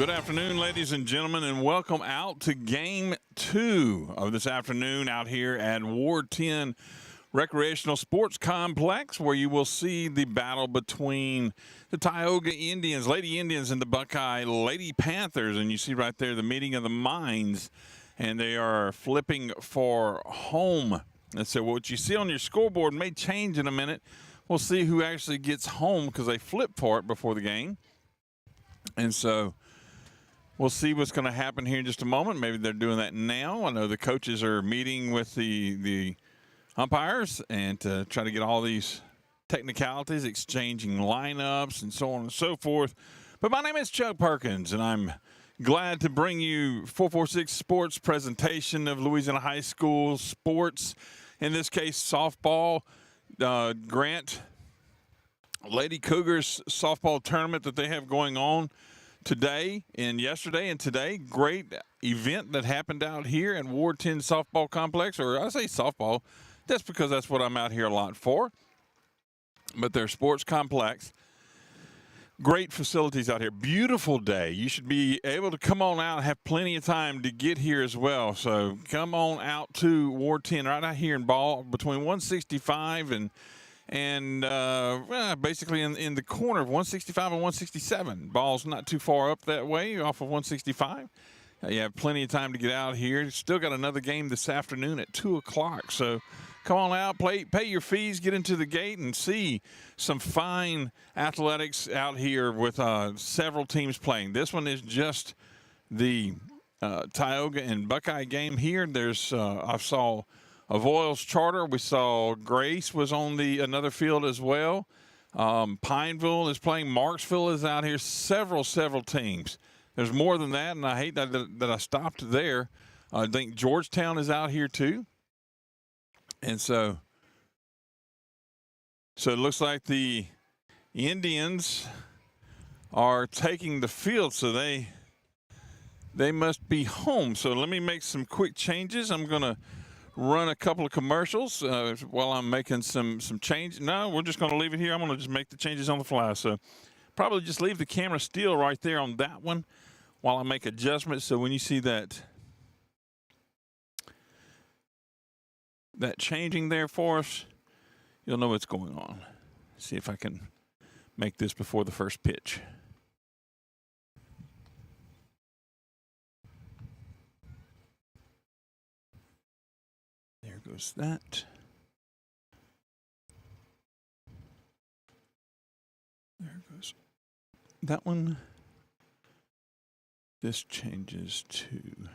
Good afternoon, ladies and gentlemen, and welcome out to Game 2 of this afternoon out here at Ward 10 Recreational Sports Complex, where you will see the battle between the Tioga Indians, Lady Indians, and the Buckeye Lady Panthers. And you see right there the meeting of the minds, and they are flipping for home. And so what you see on your scoreboard may change in a minute. We'll see who actually gets home because they flip for it before the game. And so we'll see what's going to happen here in just a moment. Maybe they're doing that now. I know the coaches are meeting with the umpires and to try to get all these technicalities, exchanging lineups and so on and so forth. But my name is Chuck Perkins, and I'm glad to bring you 446 Sports presentation of Louisiana High School sports, in this case softball. Grant Lady Cougars softball tournament that they have going on today and yesterday and today. Great event that happened out here at Ward 10 Softball Complex, or I say softball, that's because that's what I'm out here a lot for. But their sports complex, great facilities out here. Beautiful day. You should be able to come on out and have plenty of time to get here as well. So come on out to Ward 10 right out here in ball between 165 and basically in the corner of 165 and 167. Ball's not too far up that way off of 165. You have plenty of time to get out here. Still got another game this afternoon at 2 o'clock. So come on out, pay your fees, get into the gate, and see some fine athletics out here with several teams playing. This one is just the Tioga and Buckeye game here. There's I saw Avoyles Charter. We saw Grace was on another field as well. Pineville is playing. Marksville is out here. Several teams. There's more than that, and I hate that I stopped there. I think Georgetown is out here too. And so it looks like the Indians are taking the field, so they must be home. So let me make some quick changes. I'm going to run a couple of commercials while I'm making some change. No, we're just going to leave it here. I'm going to just make the changes on the fly. So probably just leave the camera still right there on that one while I make adjustments. So when you see that changing there for us, you'll know what's going on. See if I can make this before the first pitch. There goes that. There goes that one. This changes to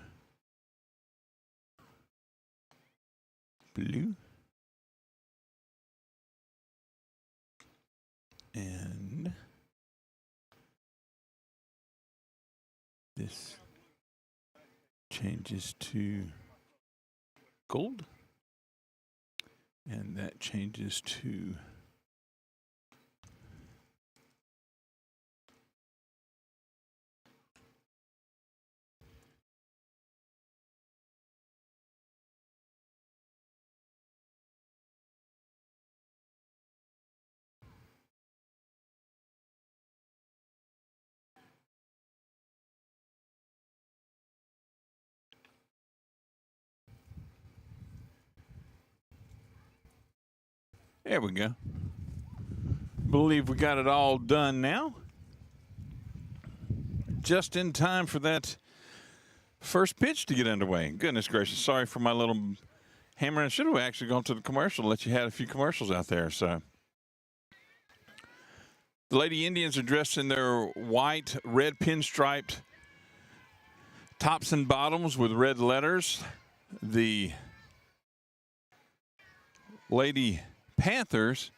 blue. And this changes to gold. And that changes to there we go. Believe we got it all done now. Just in time for that first pitch to get underway. Goodness gracious, sorry for my little hammer. I should have actually gone to the commercial, let you have a few commercials out there. So the Lady Indians are dressed in their white, red pinstriped tops and bottoms with red letters. The Lady Panthers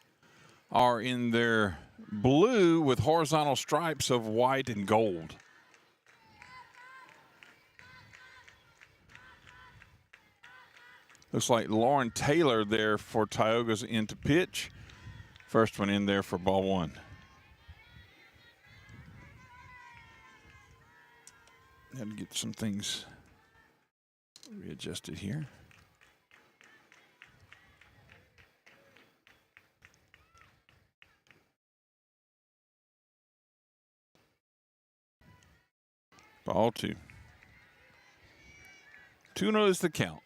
are in their blue with horizontal stripes of white and gold. Looks like Lauren Taylor there for Tioga's in to pitch. First one in there for ball one. Had to get some things readjusted here. Ball 2. 2-0 is the count.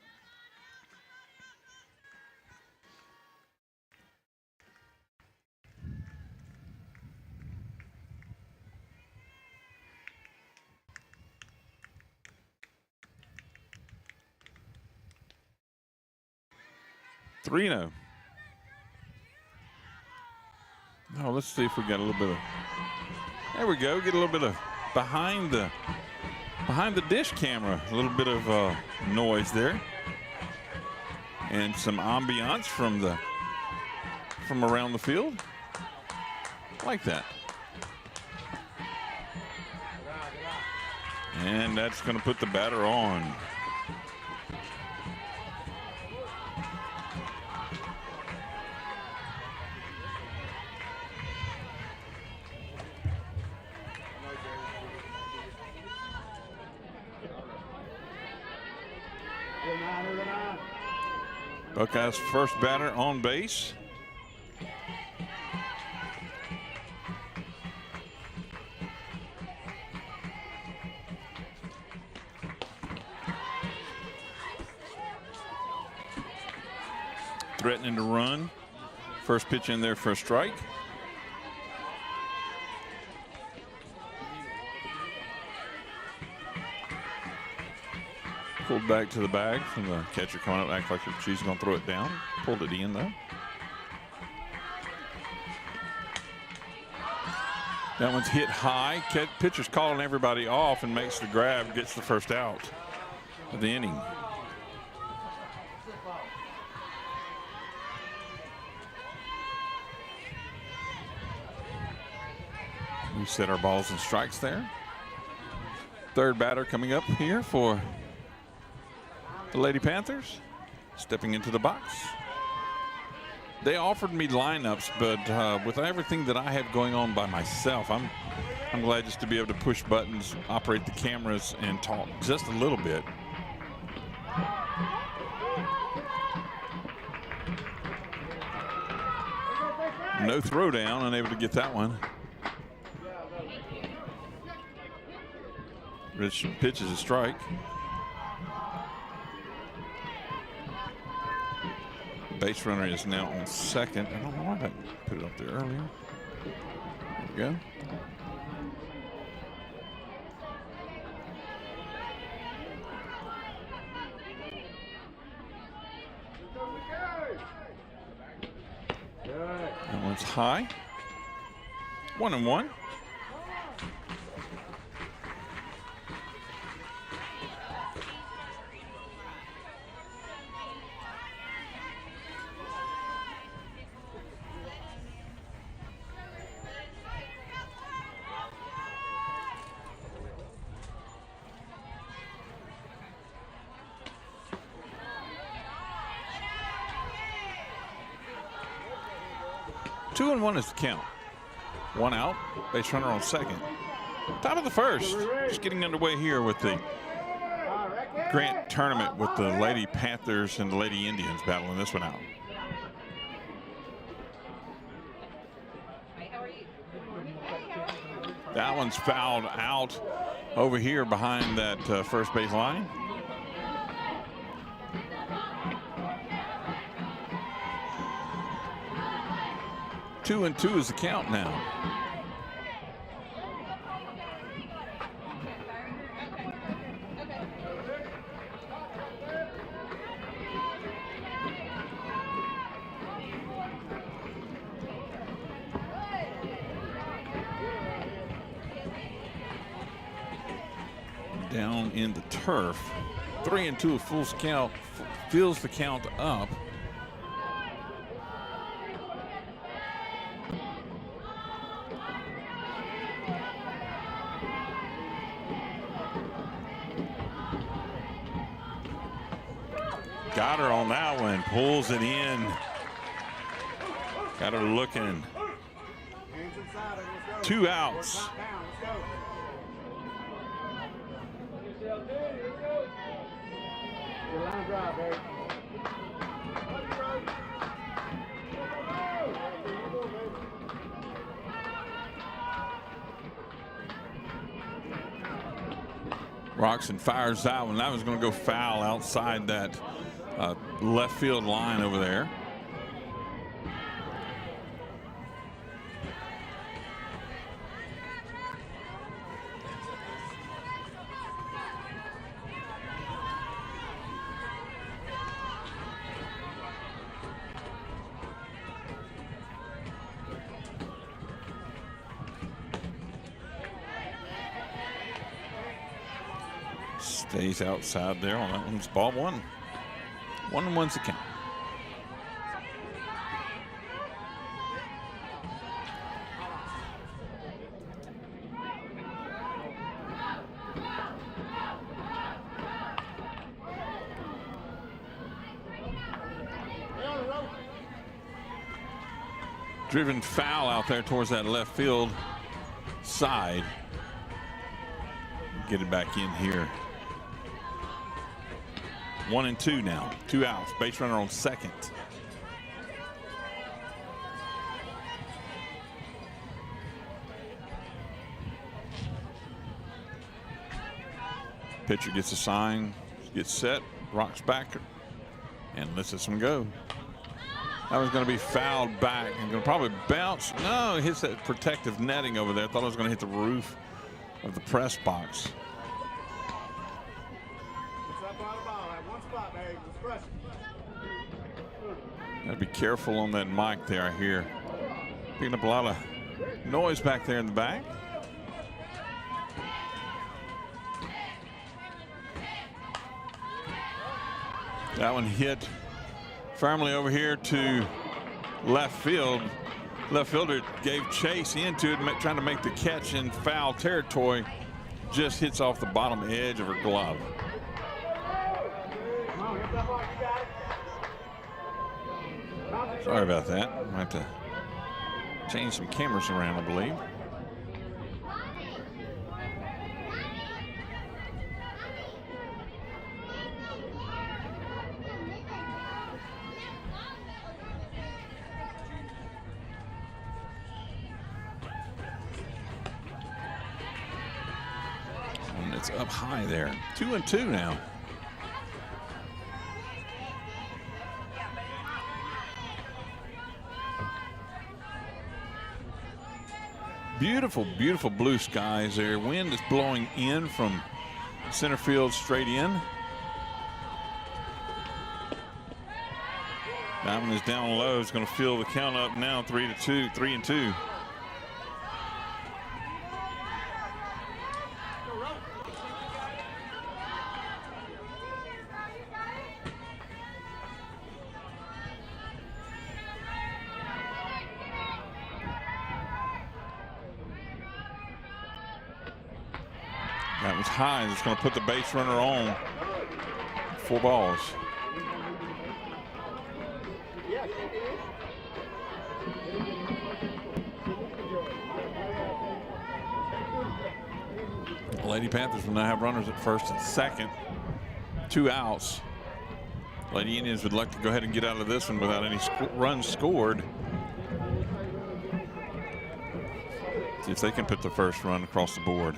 Oh, let's see if we got a little bit of. There we go. Get a little bit of behind the dish camera. A little bit of noise there, and some ambiance from around the field. Like that. And that's going to put the batter on. Buckeyes first batter on base. Threatening to run. First pitch in there for a strike. Pulled back to the bag from the catcher coming up, act like she's going to throw it down. Pulled it in though. That one's hit high. Pitcher's calling everybody off and makes the grab, gets the first out of the inning. We set our balls and strikes there. Third batter coming up here for the Lady Panthers, stepping into the box. They offered me lineups, but with everything that I have going on by myself, I'm glad just to be able to push buttons, operate the cameras, and talk just a little bit. No throw down, unable to get that one. Rich pitches a strike. Base runner is now on second. I don't know why I didn't put it up there earlier. There we go. That one's high. 1-1. Two and one is the count. One out, base runner on second. Top of the first. Just getting underway here with the Grant tournament with the Lady Panthers and the Lady Indians battling this one out. That one's fouled out over here behind that first base line. 2-2 is the count now. Down in the turf. 3-2, full count, fills the count up. Got her on that one, pulls it in. Got her looking. 2 outs. Roxon fires that one. That was going to go foul outside that left field line over there. Stays outside there on that one's ball one. 1-1's the count. Driven foul out there towards that left field side. Get it back in here. 1-2 now. 2 outs. Base runner on second. Pitcher gets a sign, gets set, rocks back, and lets this one go. That was going to be fouled back and going to probably bounce. No, it hits that protective netting over there. I thought it was going to hit the roof of the press box. Gotta be careful on that mic there, I hear. Picking up a lot of noise back there in the back. That one hit firmly over here to left field. Left fielder gave chase into it, trying to make the catch in foul territory. Just hits off the bottom edge of her glove. Sorry about that. I have to change some cameras around, I believe. And it's up high there. 2-2 now. Beautiful, beautiful blue skies there. Wind is blowing in from center field straight in. That one is down low. It's going to fill the count up now. 3-2, 3-2. That was high. It's going to put the base runner on. 4 balls. Lady Panthers will now have runners at first and second. 2 outs. Lady Indians would like to go ahead and get out of this one without any runs scored. See if they can put the first run across the board.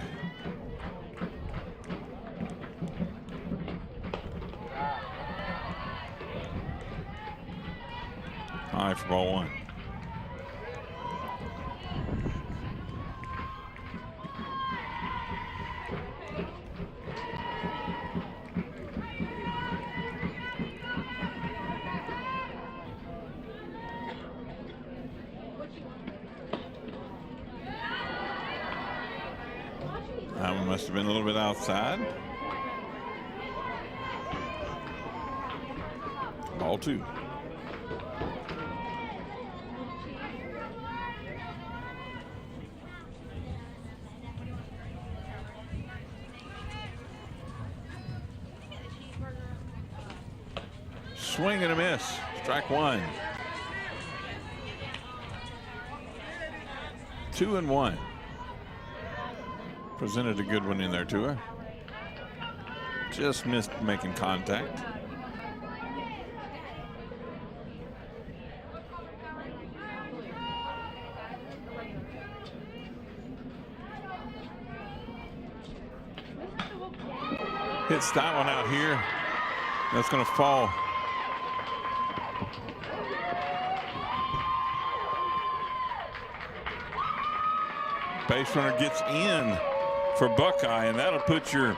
High for ball 1. That one must have been a little bit outside. Ball 2. Swing and a miss. Strike 1. 2-1. Presented a good one in there to her. Just missed making contact. Hits that one out here. That's going to fall. Base runner gets in for Buckeye, and that'll put your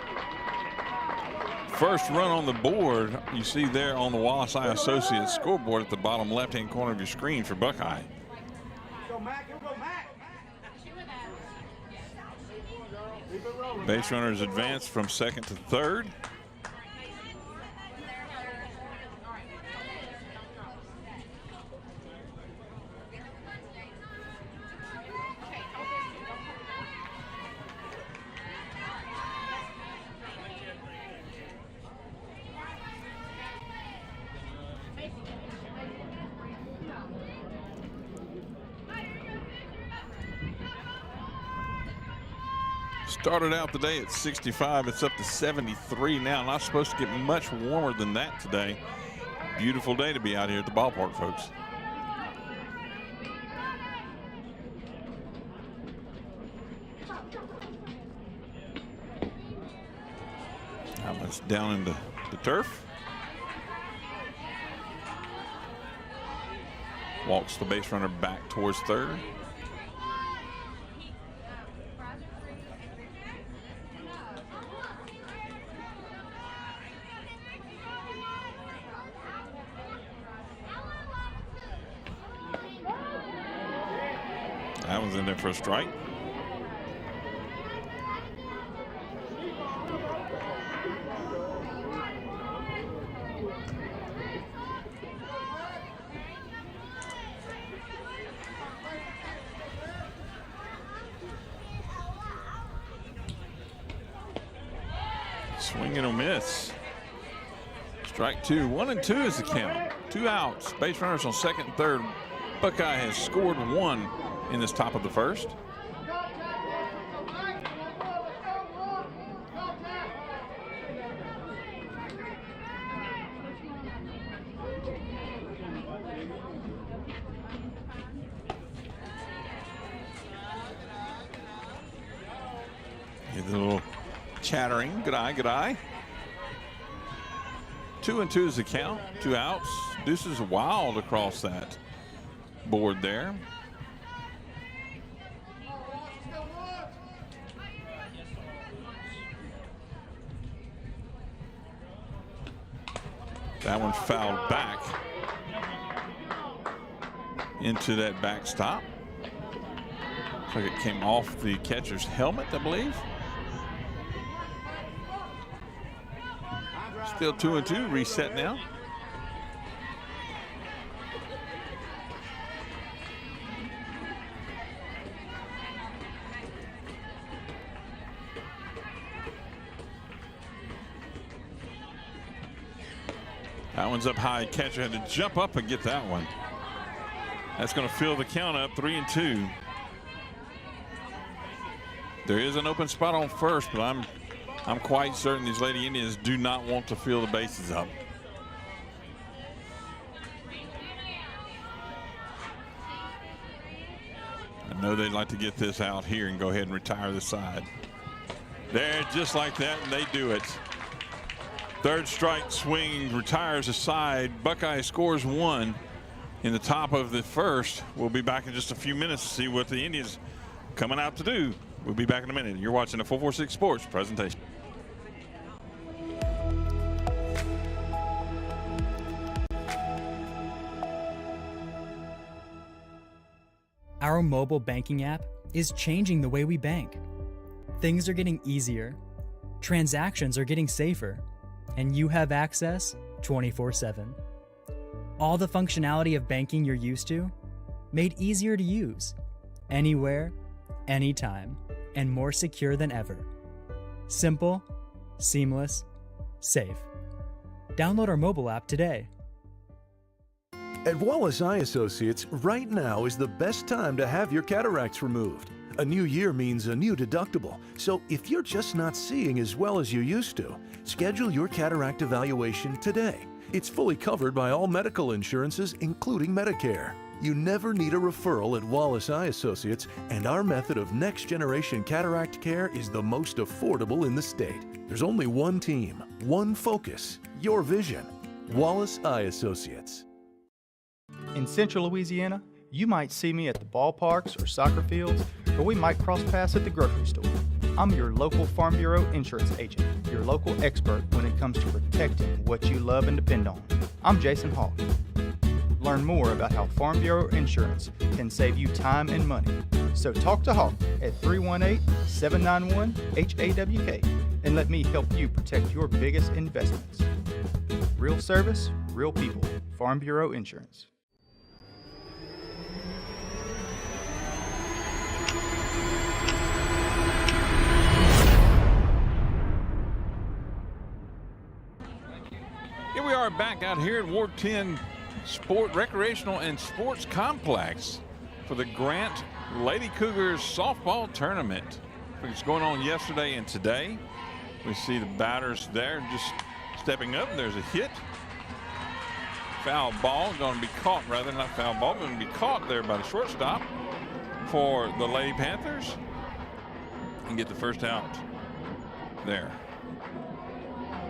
first run on the board. You see there on the Wallace Eye Associates scoreboard at the bottom left-hand corner of your screen for Buckeye. Base runners advance from second to third. Started out the day at 65. It's up to 73 now. Not supposed to get much warmer than that today. Beautiful day to be out here at the ballpark, folks. Now that's down into the turf. Walks the base runner back towards third. That one's in there for a strike. Swing and a miss. Strike two. 1-2 is the count. 2 outs. Base runners on second and third. Buckeye has scored 1 in this top of the first. Get a little chattering. Good eye, good eye. 2-2 is the count. 2 outs. This is wild across that board there. That one fouled back into that backstop. Looks like it came off the catcher's helmet, I believe. Still 2-2, reset now. That one's up high. Catcher had to jump up and get that one. That's going to fill the count up, 3-2. There is an open spot on first, but I'm quite certain these Lady Indians do not want to fill the bases up. I know they'd like to get this out here and go ahead and retire the side. There, just like that, and they do it. Third strike swing, retires the side. Buckeye scores 1 in the top of the first. We'll be back in just a few minutes to see what the Indians coming out to do. We'll be back in a minute. You're watching the 446 Sports presentation. Our mobile banking app is changing the way we bank. Things are getting easier, transactions are getting safer, and you have access 24/7. All the functionality of banking you're used to, made easier to use, anywhere, anytime, and more secure than ever. Simple, seamless, safe. Download our mobile app today. At Wallace Eye Associates, right now is the best time to have your cataracts removed. A new year means a new deductible, so if you're just not seeing as well as you used to, schedule your cataract evaluation today. It's fully covered by all medical insurances, including Medicare. You never need a referral at Wallace Eye Associates, and our method of next-generation cataract care is the most affordable in the state. There's only one team, one focus, your vision. Wallace Eye Associates. In Central Louisiana, you might see me at the ballparks or soccer fields, or we might cross paths at the grocery store. I'm your local Farm Bureau insurance agent, your local expert when it comes to protecting what you love and depend on. I'm Jason Hawk. Learn more about how Farm Bureau insurance can save you time and money. So talk to Hawk at 318-791-HAWK and let me help you protect your biggest investments. Real service, real people. Farm Bureau Insurance. Here we are back out here at Ward 10 Recreational and Sports Complex for the Grant Lady Cougars softball tournament. It's going on yesterday and today. We see the batters there just stepping up. There's a hit. Foul ball going to be caught, rather not foul ball, but going to be caught there by the shortstop for the Lady Panthers and get the first out there.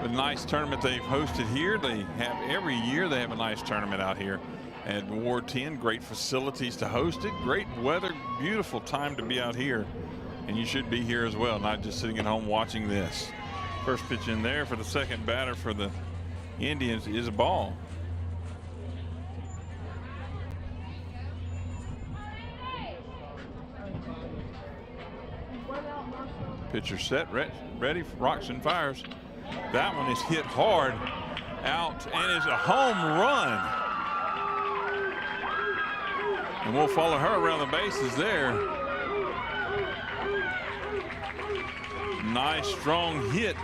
A nice tournament they've hosted here. They have every year they have a nice tournament out here at Ward 10. Great facilities to host it. Great weather. Beautiful time to be out here. And you should be here as well, not just sitting at home watching this. First pitch in there for the second batter for the Indians is a ball. Pitcher set, ready, rocks and fires. That one is hit hard out and is a home run. And we'll follow her around the bases there. Nice strong hit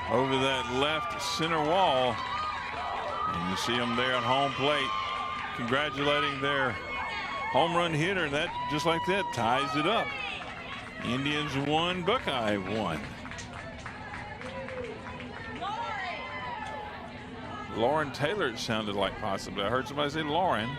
over that left center wall. And you see them there at home plate congratulating their home run hitter. And that, just like that, ties it up. Indians won, Buckeye won. Lauren Taylor, it sounded like possibly. I heard somebody say Lauren.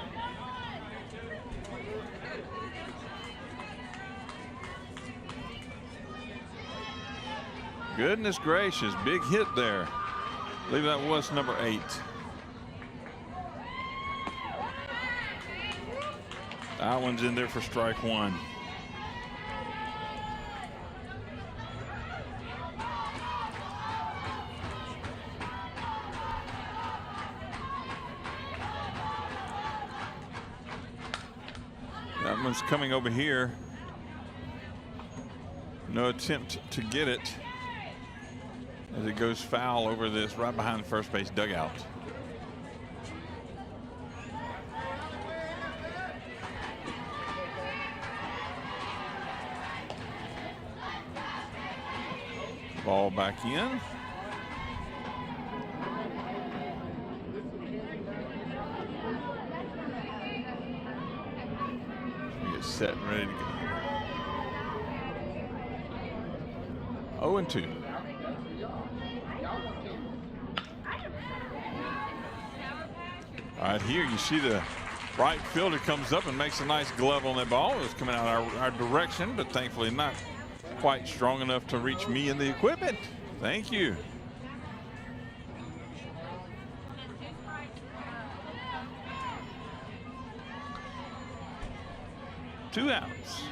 Goodness gracious, big hit there. I believe that was number 8. That one's in there for strike 1. That one's coming over here. No attempt to get it as it goes foul over this right behind the first base dugout. Ball back in. Set and ready to go. 0-2. All right, here you see the right fielder comes up and makes a nice glove on that ball. It was coming out our direction, but thankfully not quite strong enough to reach me in the equipment. Thank you. Two outs.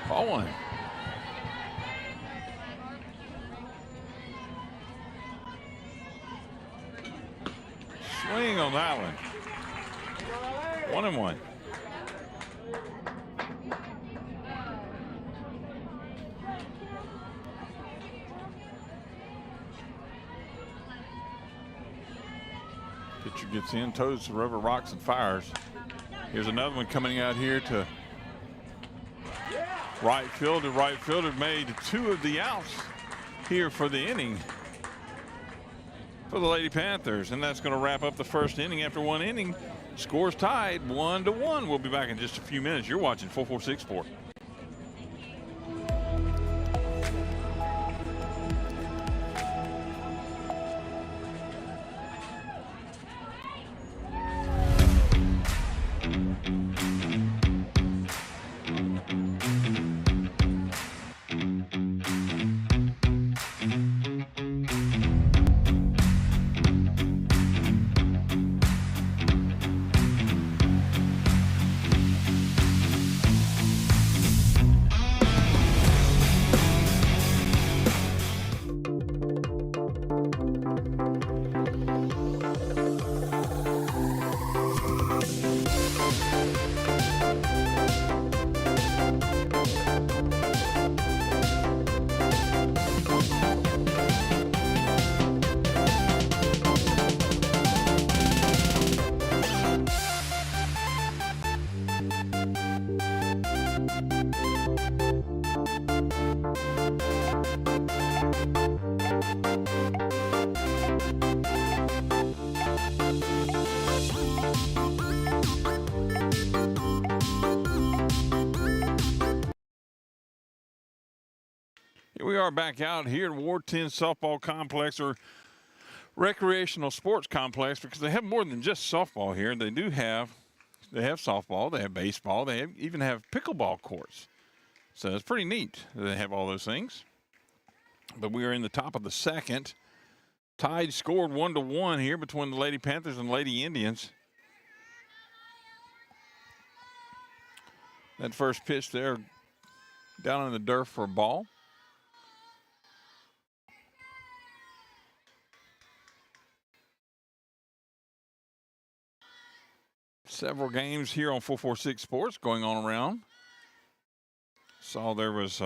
Ball 1. Swing on that one. 1-1. Pitcher gets in, toes the rubber, rocks and fires. Here's another one coming out here to right field. The right fielder made 2 of the outs here for the inning for the Lady Panthers, and that's going to wrap up the first inning. After 1 inning, scores tied 1-1. We'll be back in just a few minutes. You're watching 446 Sports. Here we are back out here at Ward 10 Softball Complex, or Recreational Sports Complex, because they have more than just softball here. They have softball, they have baseball, they even have pickleball courts. So it's pretty neat that they have all those things. But we are in the top of the second. Tide scored 1-1 here between the Lady Panthers and Lady Indians. That first pitch there down in the dirt for a ball. Several games here on 446 Sports going on around. Saw there was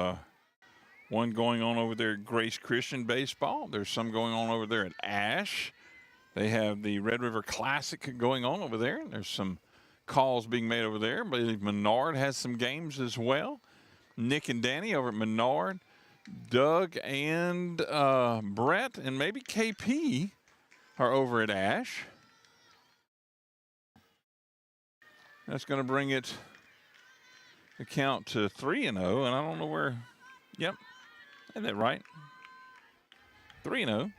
one going on over there at Grace Christian Baseball. There's some going on over there at Ash. They have the Red River Classic going on over there. There's some calls being made over there. I believe Menard has some games as well. Nick and Danny over at Menard. Doug and Brett and maybe KP are over at Ash. That's going to bring it the count to 3-0, and I don't know where. Yep, isn't that right? 3-0.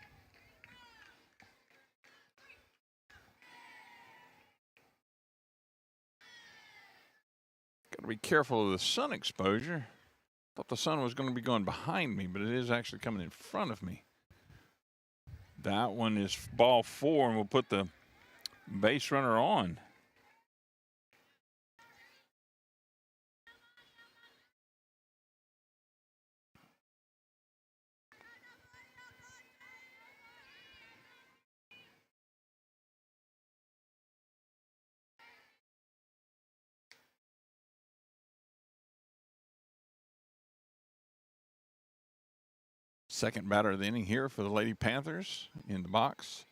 Got to be careful of the sun exposure. Thought the sun was going to be going behind me, but it is actually coming in front of me. That one is ball 4, and we'll put the base runner on. Second batter of the inning here for the Lady Panthers in the box.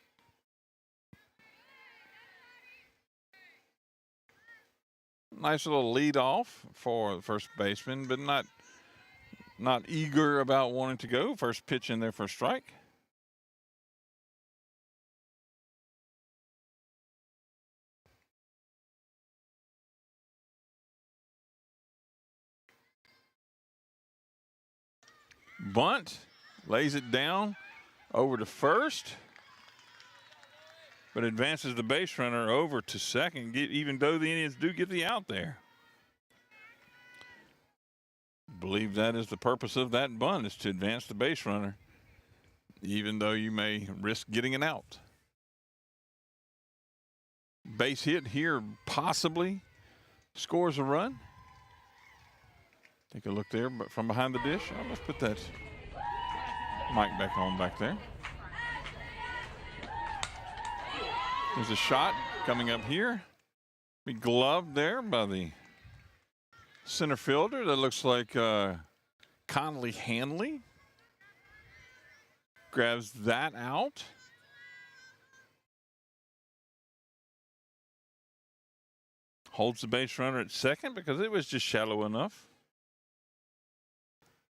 Nice little lead off for the first baseman, but not eager about wanting to go. First pitch in there for a strike. Bunt. Lays it down over to first, but advances the base runner over to second, even though the Indians do get the out there. I believe that is the purpose of that bunt, is to advance the base runner, even though you may risk getting an out. Base hit here possibly scores a run. Take a look there, but from behind the dish. Let's put that mic back on back there. There's a shot coming up here. Be gloved there by the center fielder. That looks like Conley Hanley. Grabs that out. Holds the base runner at second because it was just shallow enough.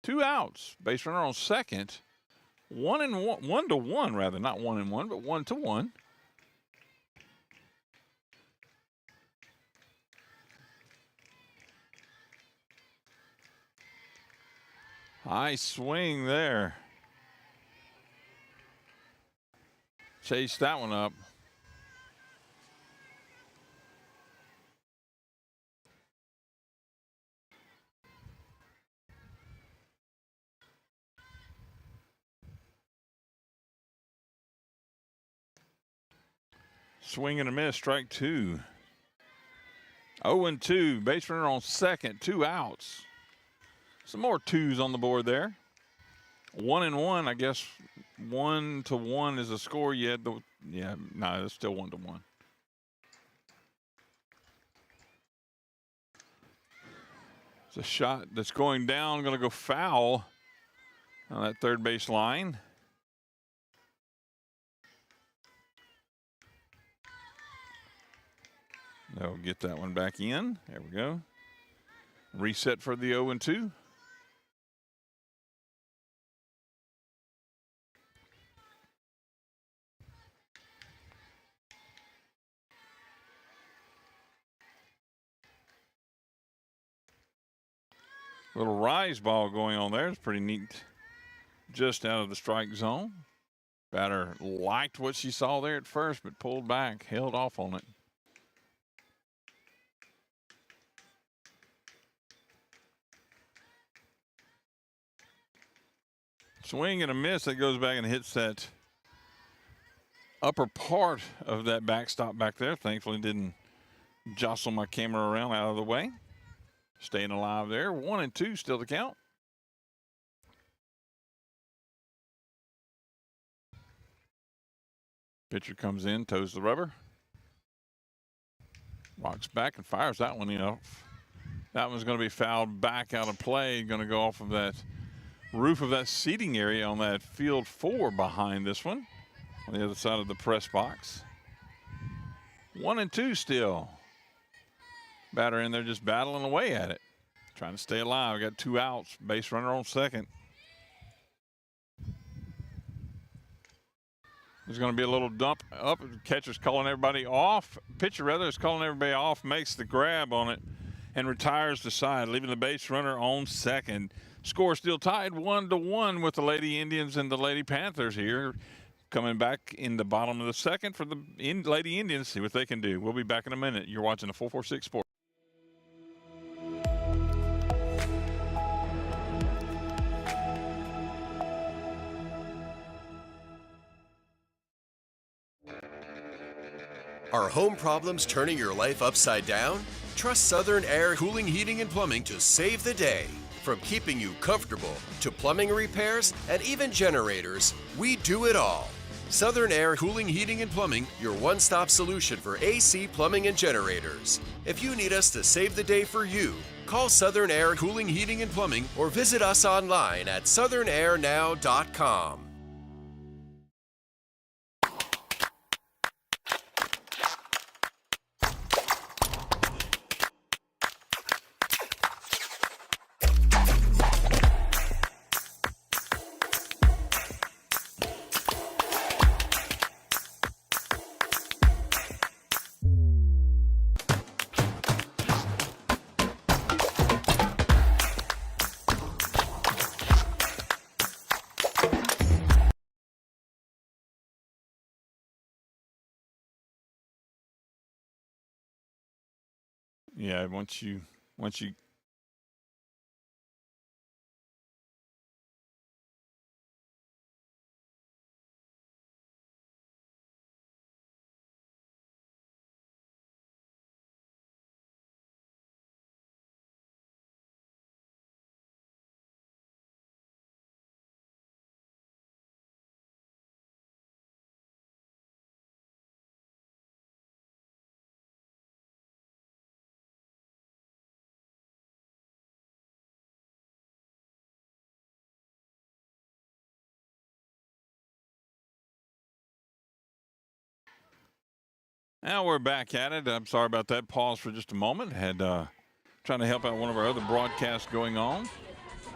2 outs. Base runner on second. 1-1 rather, not 1-1, but 1-1. High swing there. Chased that one up. Swing and a miss, strike 2. 0-2, base runner on second, 2 outs. Some more 2s on the board there. 1-1, I guess 1-1 is a score yet. Yeah, no, it's still 1-1. It's a shot that's going down, going to go foul on that third base line. They'll get that one back in. There we go. Reset for the 0-2. Little rise ball going on there. It's pretty neat just out of the strike zone. Batter liked what she saw there at first, but pulled back, held off on it. Swing and a miss. That goes back and hits that upper part of that backstop back there. Thankfully didn't jostle my camera around out of the way. Staying alive there. 1-2 still to count. Pitcher comes in, toes the rubber. Rocks back and fires that one, That one's going to be fouled back out of play. Going to go off of that roof of that seating area on that field 4 behind this one. On the other side of the press box. 1-2 still. Batter in there just battling away at it. Trying to stay alive. Got 2 outs. Base runner on second. There's going to be a little dump up. Catcher's calling everybody off. Pitcher, rather, is calling everybody off. Makes the grab on it and retires to side, leaving the base runner on second. Score still tied 1-1 with the Lady Indians and the Lady Panthers here. Coming back in the bottom of the second for the Lady Indians. See what they can do. We'll be back in a minute. You're watching the 446 Sports. Are home problems turning your life upside down? Trust Southern Air Cooling, Heating, and Plumbing to save the day. From keeping you comfortable to plumbing repairs and even generators, we do it all. Southern Air Cooling, Heating, and Plumbing, your one-stop solution for AC, plumbing, and generators. If you need us to save the day for you, call Southern Air Cooling, Heating, and Plumbing or visit us online at southernairnow.com. Yeah, once you Now we're back at it. I'm sorry about that. Pause for just a moment. Had trying to help out one of our other broadcasts going on.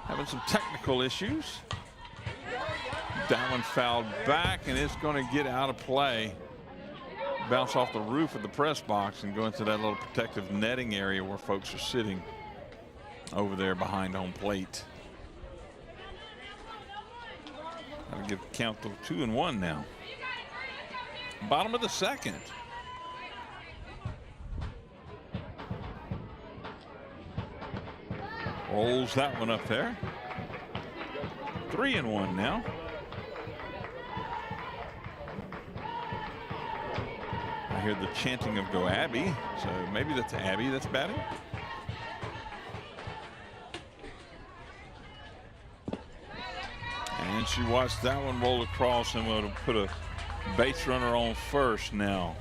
Having some technical issues. That one fouled back, and it's going to get out of play. Bounce off the roof of the press box and go into that little protective netting area where folks are sitting over there behind home plate. Got to give count to 2-1 now. Bottom of the second. Rolls that one up there. 3-1 now. I hear the chanting of "Go Abby," so maybe that's Abby that's batting. And she watched that one roll across and will put a base runner on first now.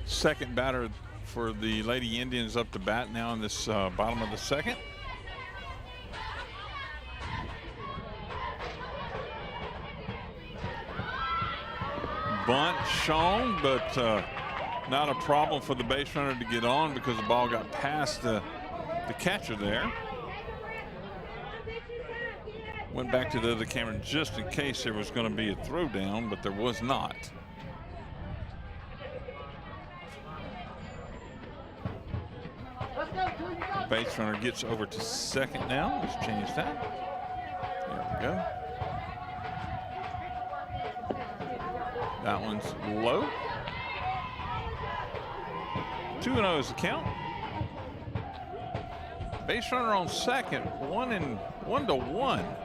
Second batter for the Lady Indians up to bat now in this bottom of the second. Bunt shown, but not a problem for the base runner to get on because the ball got past the catcher there. Went back to the other camera just in case there was going to be a throw down, but there was not. Base runner gets over to second now. Let's change that. There we go. That one's low. 2-0 is the count. Base runner on second, 1-1.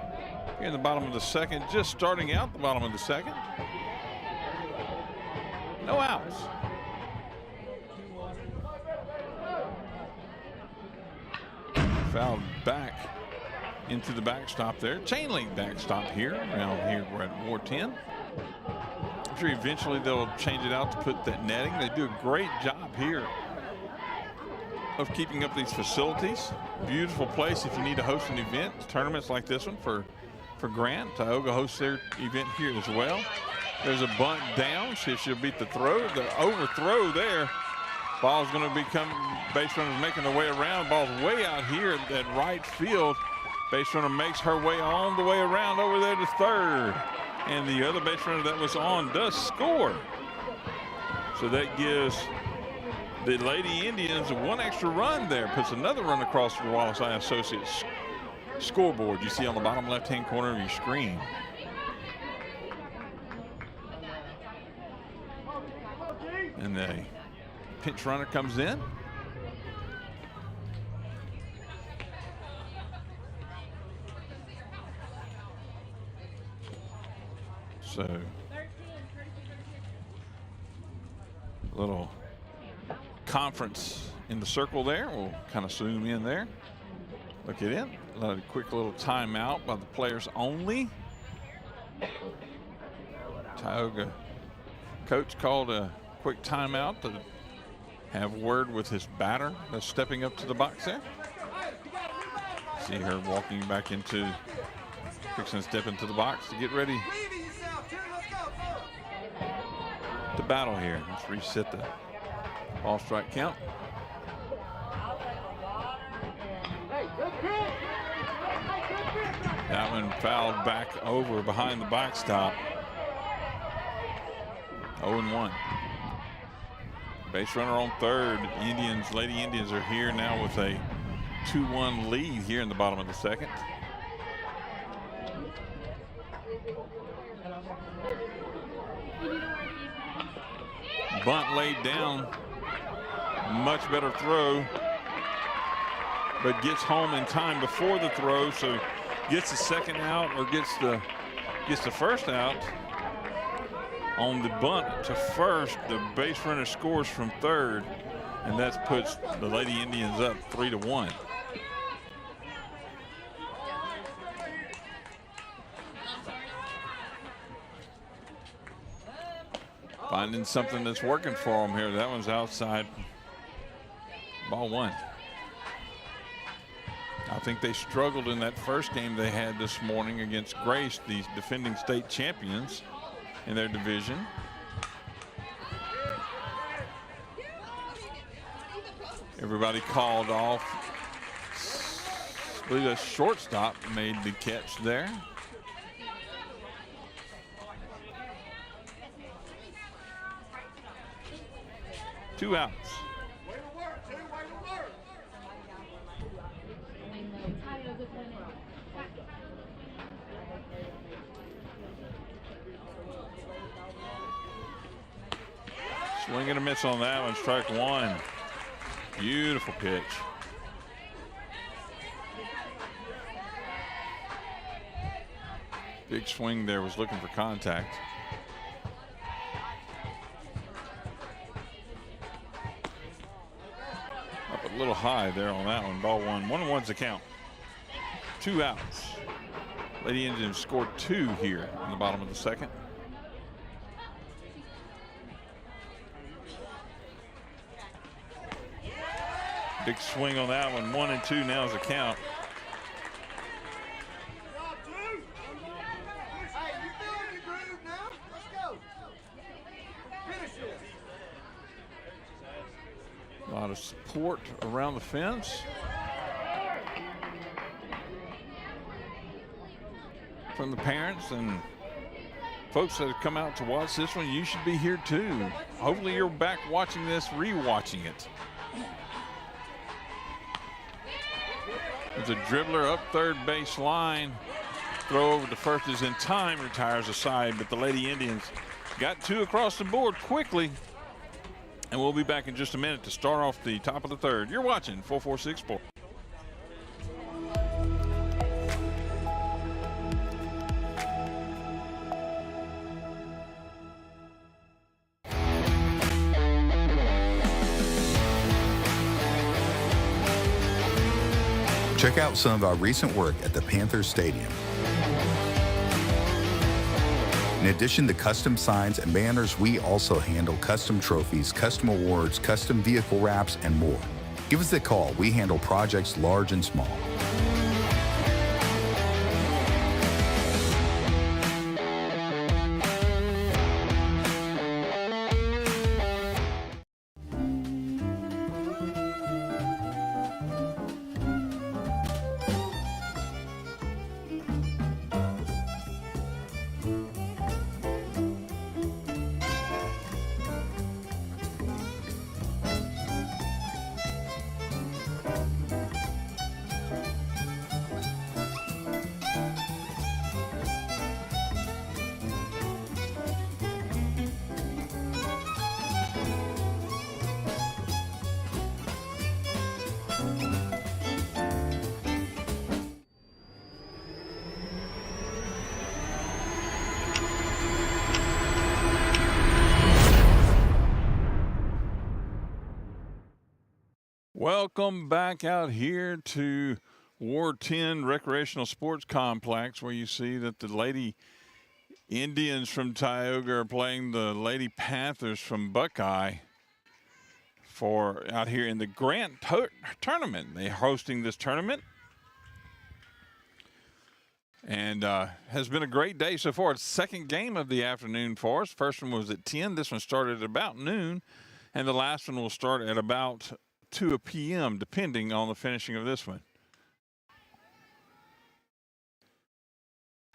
Here in the bottom of the second, just starting out the bottom of the second. No outs. Fouled back into the backstop there. Chain link backstop here. Around here we're at Ward 10. I'm sure eventually they'll change it out to put that netting. They do a great job here of keeping up these facilities. Beautiful place if you need to host an event. Tournaments like this one for Grant. Tioga hosts their event here as well. There's a bunt down. See if she'll beat the throw. The overthrow there. Ball's going to become, base runner's making their way around. Ball's way out here at right field. Base runner makes her way all the way around over there to third. And the other base runner that was on does score. So that gives the Lady Indians one extra run there. Puts another run across the Wallace Eye Associates scoreboard. You see on the bottom left-hand corner of your screen. And the pinch runner comes in. So a little conference in the circle there. We'll kind of zoom in there. Look at it. A quick little timeout by the players only. Tioga coach called a quick timeout to have word with his batter that's stepping up to the box there. See her walking back into, fixing to step into the box to get ready to battle here. Let's reset the ball strike count. That one fouled back over behind the backstop. 0-1. Base runner on third. Lady Indians are here now with a 2-1 lead here in the bottom of the second. Bunt laid down. Much better throw, but gets home in time before the throw, so gets the second out or gets the first out. On the bunt to first, the base runner scores from third, and that puts the Lady Indians up 3-1. Finding something that's working for them here. That one's outside. Ball one. I think they struggled in that first game they had this morning against Grace, these defending state champions in their division. Everybody called off. I believe a shortstop made the catch there. Two outs. Swing and a miss on that one, strike one. Beautiful pitch. Big swing there, was looking for contact. Up a little high there on that one, ball one. 1-1's the count. Two outs. Lady Indians scored two here in the bottom of the second. Big swing on that one. 1-2 now is the count. A lot of support around the fence. From the parents and folks that have come out to watch this one. You should be here too. Hopefully you're back watching this, re-watching it. There's a dribbler up third base line. Throw over to first is in time, retires aside, but the Lady Indians got 2 across the board quickly. And we'll be back in just a minute to start off the top of the third. You're watching 446 Sports. Check out some of our recent work at the Panthers Stadium. In addition to custom signs and banners, we also handle custom trophies, custom awards, custom vehicle wraps, and more. Give us a call. We handle projects large and small. Welcome back out here to Ward 10 Recreational Sports Complex, where you see that the Lady Indians from Tioga are playing the Lady Panthers from Buckeye for out here in the Grant tournament. They're hosting this tournament. And has been a great day so far. It's the second game of the afternoon for us. First one was at 10. This one started at about noon. And the last one will start at about 2 p.m., depending on the finishing of this one.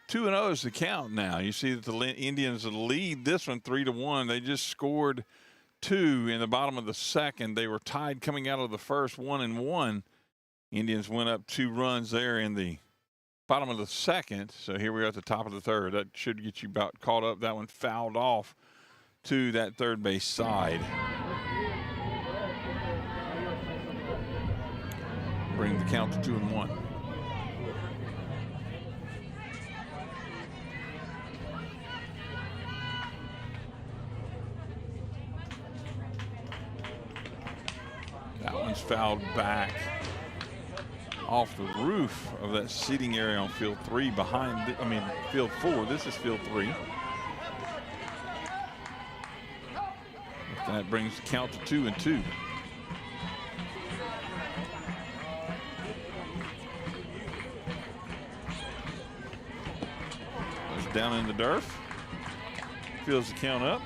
2-0 is the count now. You see that the Indians lead this one 3-1. They just scored 2 in the bottom of the second. They were tied coming out of the first 1-1. Indians went up 2 runs there in the bottom of the second. So here we are at the top of the third. That should get you about caught up. That one fouled off to that third base side. Bring the count to 2-1. That one's fouled back off the roof of that seating area on field 3 behind, field 4. This is field 3. That brings the count to 2-2. Down in the dirt. Fills the count up.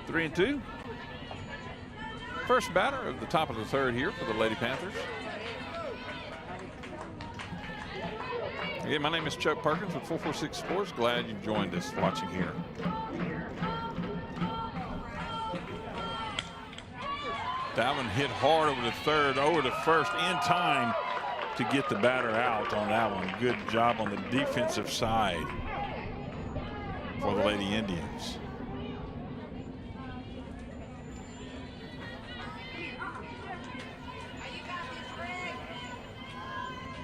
3-2. First batter of the top of the third here for the Lady Panthers. Again, my name is Chuck Perkins with 446 Sports. Glad you joined us watching here. That one hit hard over to third, over to first in time to get the batter out on that one. Good job on the defensive side for the Lady Indians.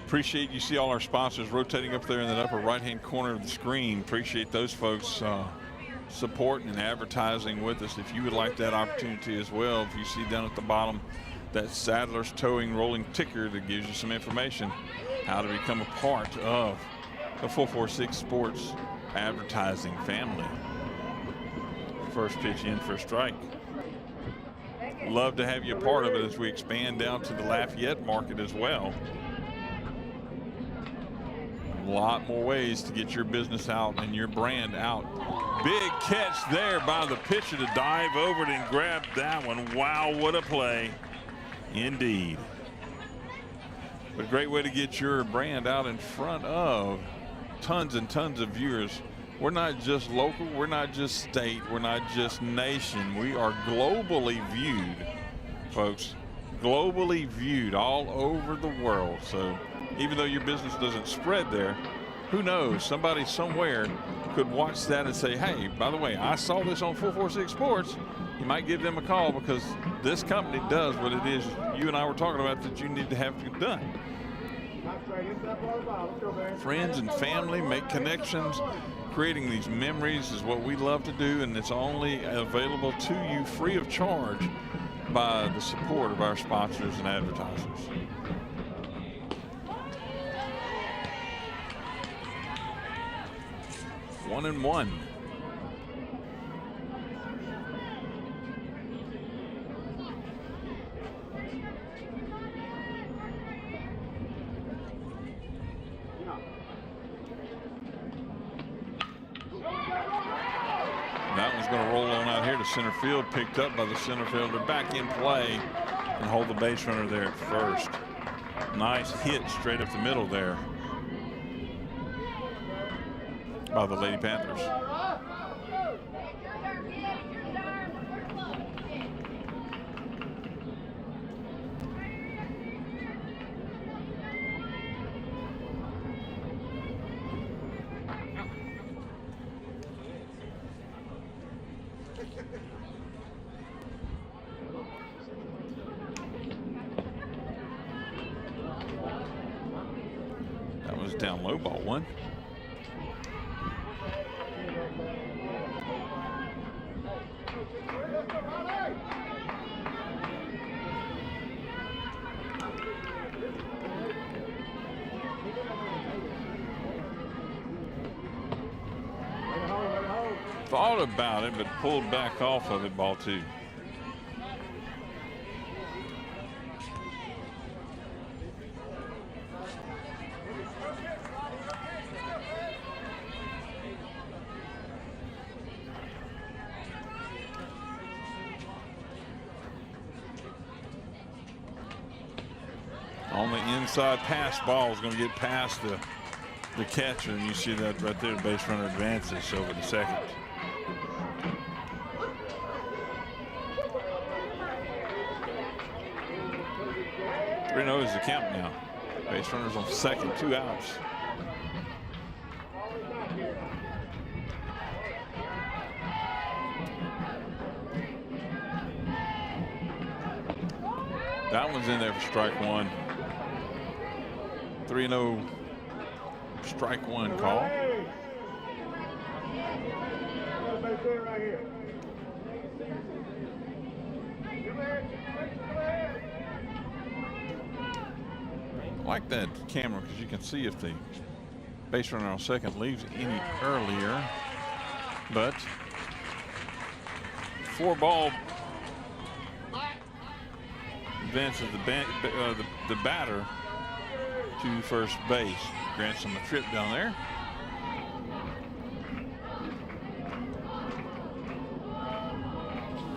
Appreciate you see all our sponsors rotating up there in that upper right-hand corner of the screen. Appreciate those folks supporting and advertising with us. If you would like that opportunity as well, if you see down at the bottom that Sadler's Towing rolling ticker that gives you some information how to become a part of the 446 Sports advertising family. First pitch in for a strike. Love to have you a part of it as we expand down to the Lafayette market as well. A lot more ways to get your business out and your brand out. Big catch there by the pitcher to dive over it and grab that one. Wow, what a play indeed. But a great way to get your brand out in front of tons and tons of viewers. We're not just local, we're not just state, we're not just nation. We are globally viewed, folks. globally viewed all over the world. So even though your business doesn't spread there, who knows, somebody somewhere could watch that and say, hey, by the way, I saw this on 446 Sports. You might give them a call because this company does what it is you and I were talking about that you need to have done. Friends and family, make connections. Creating these memories is what we love to do, and it's only available to you free of charge by the support of our sponsors and advertisers. One and one. That one's going to roll on out here to center field, picked up by the center fielder, back in play, and hold the base runner there at first. Nice hit straight up the middle there by the Lady Panthers. That was down low, ball one. Thought about it, but pulled back off of it, ball two. On the inside pass, ball is going to get past the catcher, and you see that right there. The base runner advances over the second. Three is the count now. Base runners on second, 2 outs. That one's in there for strike one. 3-0 strike one call. I like that camera because you can see if the base runner on second leaves any earlier. But 4 ball advances the batter to first base. Grants him a trip down there.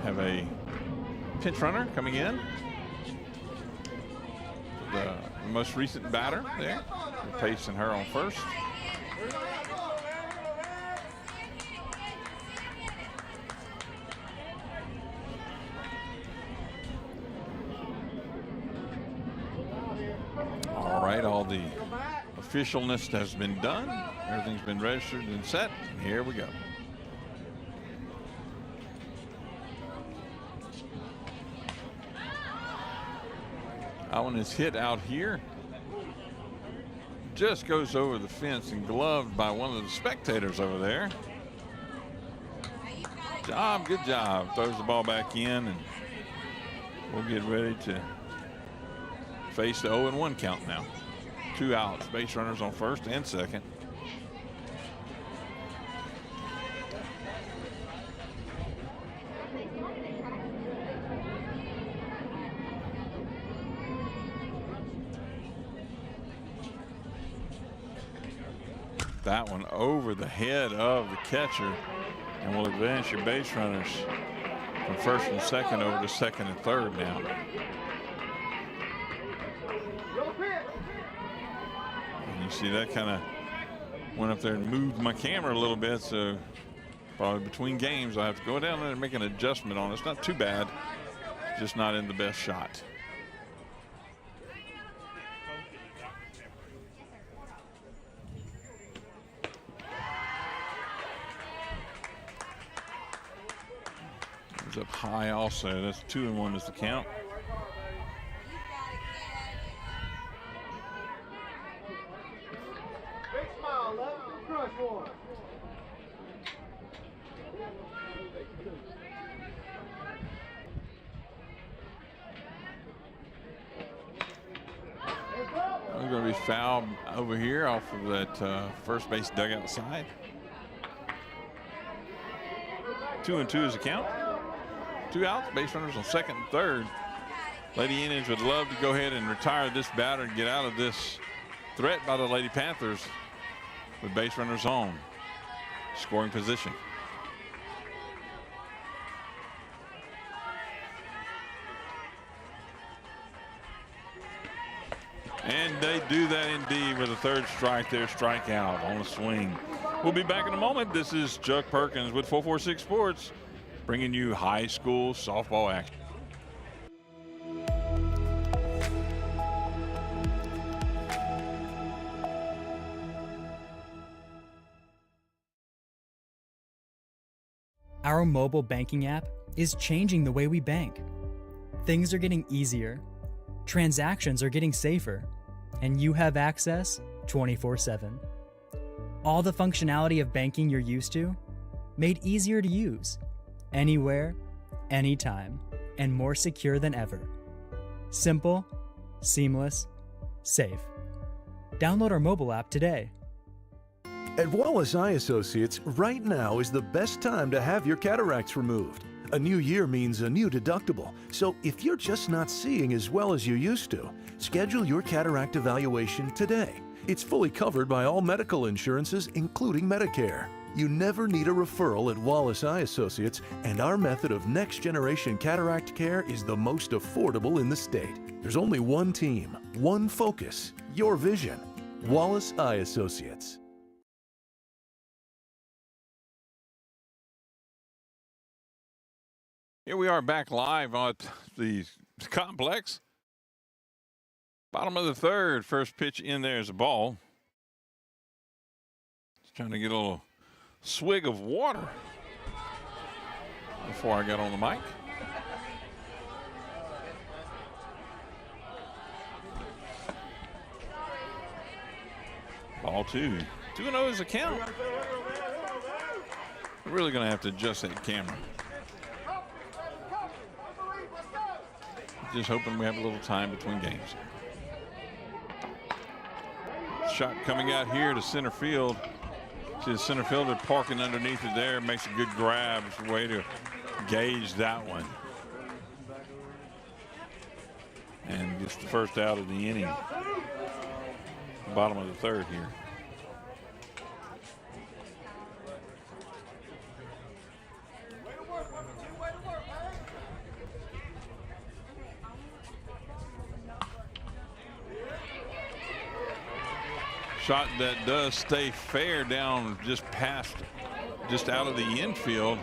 Have a pinch runner coming in. The most recent batter there, replacing her on first. All right, all the officialness has been done. Everything's been registered and set. Here we go. That one is hit out here. Just goes over the fence and gloved by one of the spectators over there. Good job. Throws the ball back in, and we'll get ready to face the 0-1 count now. 2 outs. Base runners on first and second. That one over the head of the catcher, and will advance your base runners from first and second over to second and third now. And you see that kind of went up there and moved my camera a little bit, so probably between games I have to go down there and make an adjustment on it. It's not too bad, just not in the best shot. up high also. That's 2-1 is the count. We're going to be fouled over here off of that first base dugout side. 2-2 is the count. 2 outs, base runners on second and third. Lady Indians would love to go ahead and retire this batter and get out of this threat by the Lady Panthers with base runners on scoring position. And they do that indeed with a third strike there, strikeout on the swing. We'll be back in a moment. This is Chuck Perkins with 446 Sports, bringing you high school softball action. Our mobile banking app is changing the way we bank. Things are getting easier, transactions are getting safer, and you have access 24/7. All the functionality of banking you're used to, made easier to use, anywhere, anytime, and more secure than ever. Simple, seamless, safe. Download our mobile app today. At Wallace Eye Associates, right now is the best time to have your cataracts removed. A new year means a new deductible, so if you're just not seeing as well as you used to, schedule your cataract evaluation today. It's fully covered by all medical insurances, including Medicare. You never need a referral at Wallace Eye Associates, and our method of next-generation cataract care is the most affordable in the state. There's only one team, one focus, your vision. Wallace Eye Associates. Here we are back live at the complex. Bottom of the third, first pitch in there is a ball. Just trying to get a little swig of water before I got on the mic. Ball 2. 2-0 is the count. We're really going to have to adjust that camera. Just hoping we have a little time between games. Shot coming out here to center field. See the center fielder parking underneath it there. Makes a good grab. It's a way to gauge that one. And gets the first out of the inning. Bottom of the third here. Shot that does stay fair down just out of the infield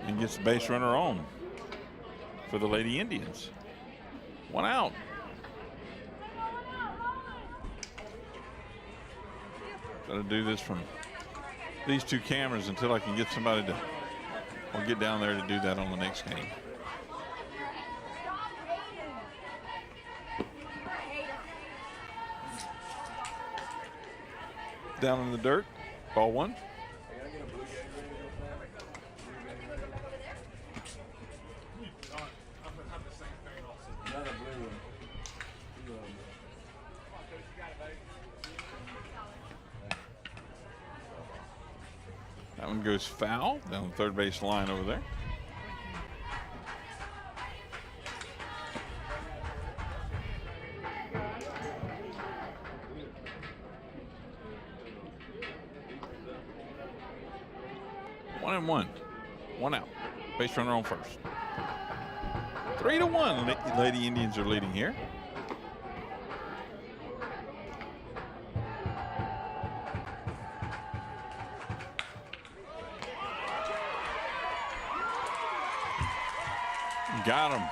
and gets the base runner on for the Lady Indians. 1 out. Got to do this from these two cameras until I can get somebody to, or get down there to do that on the next game. Down in the dirt, ball 1. That one goes foul down the third base line over there. One out. Base runner on first. 3-1. Lady Indians are leading here. Got him.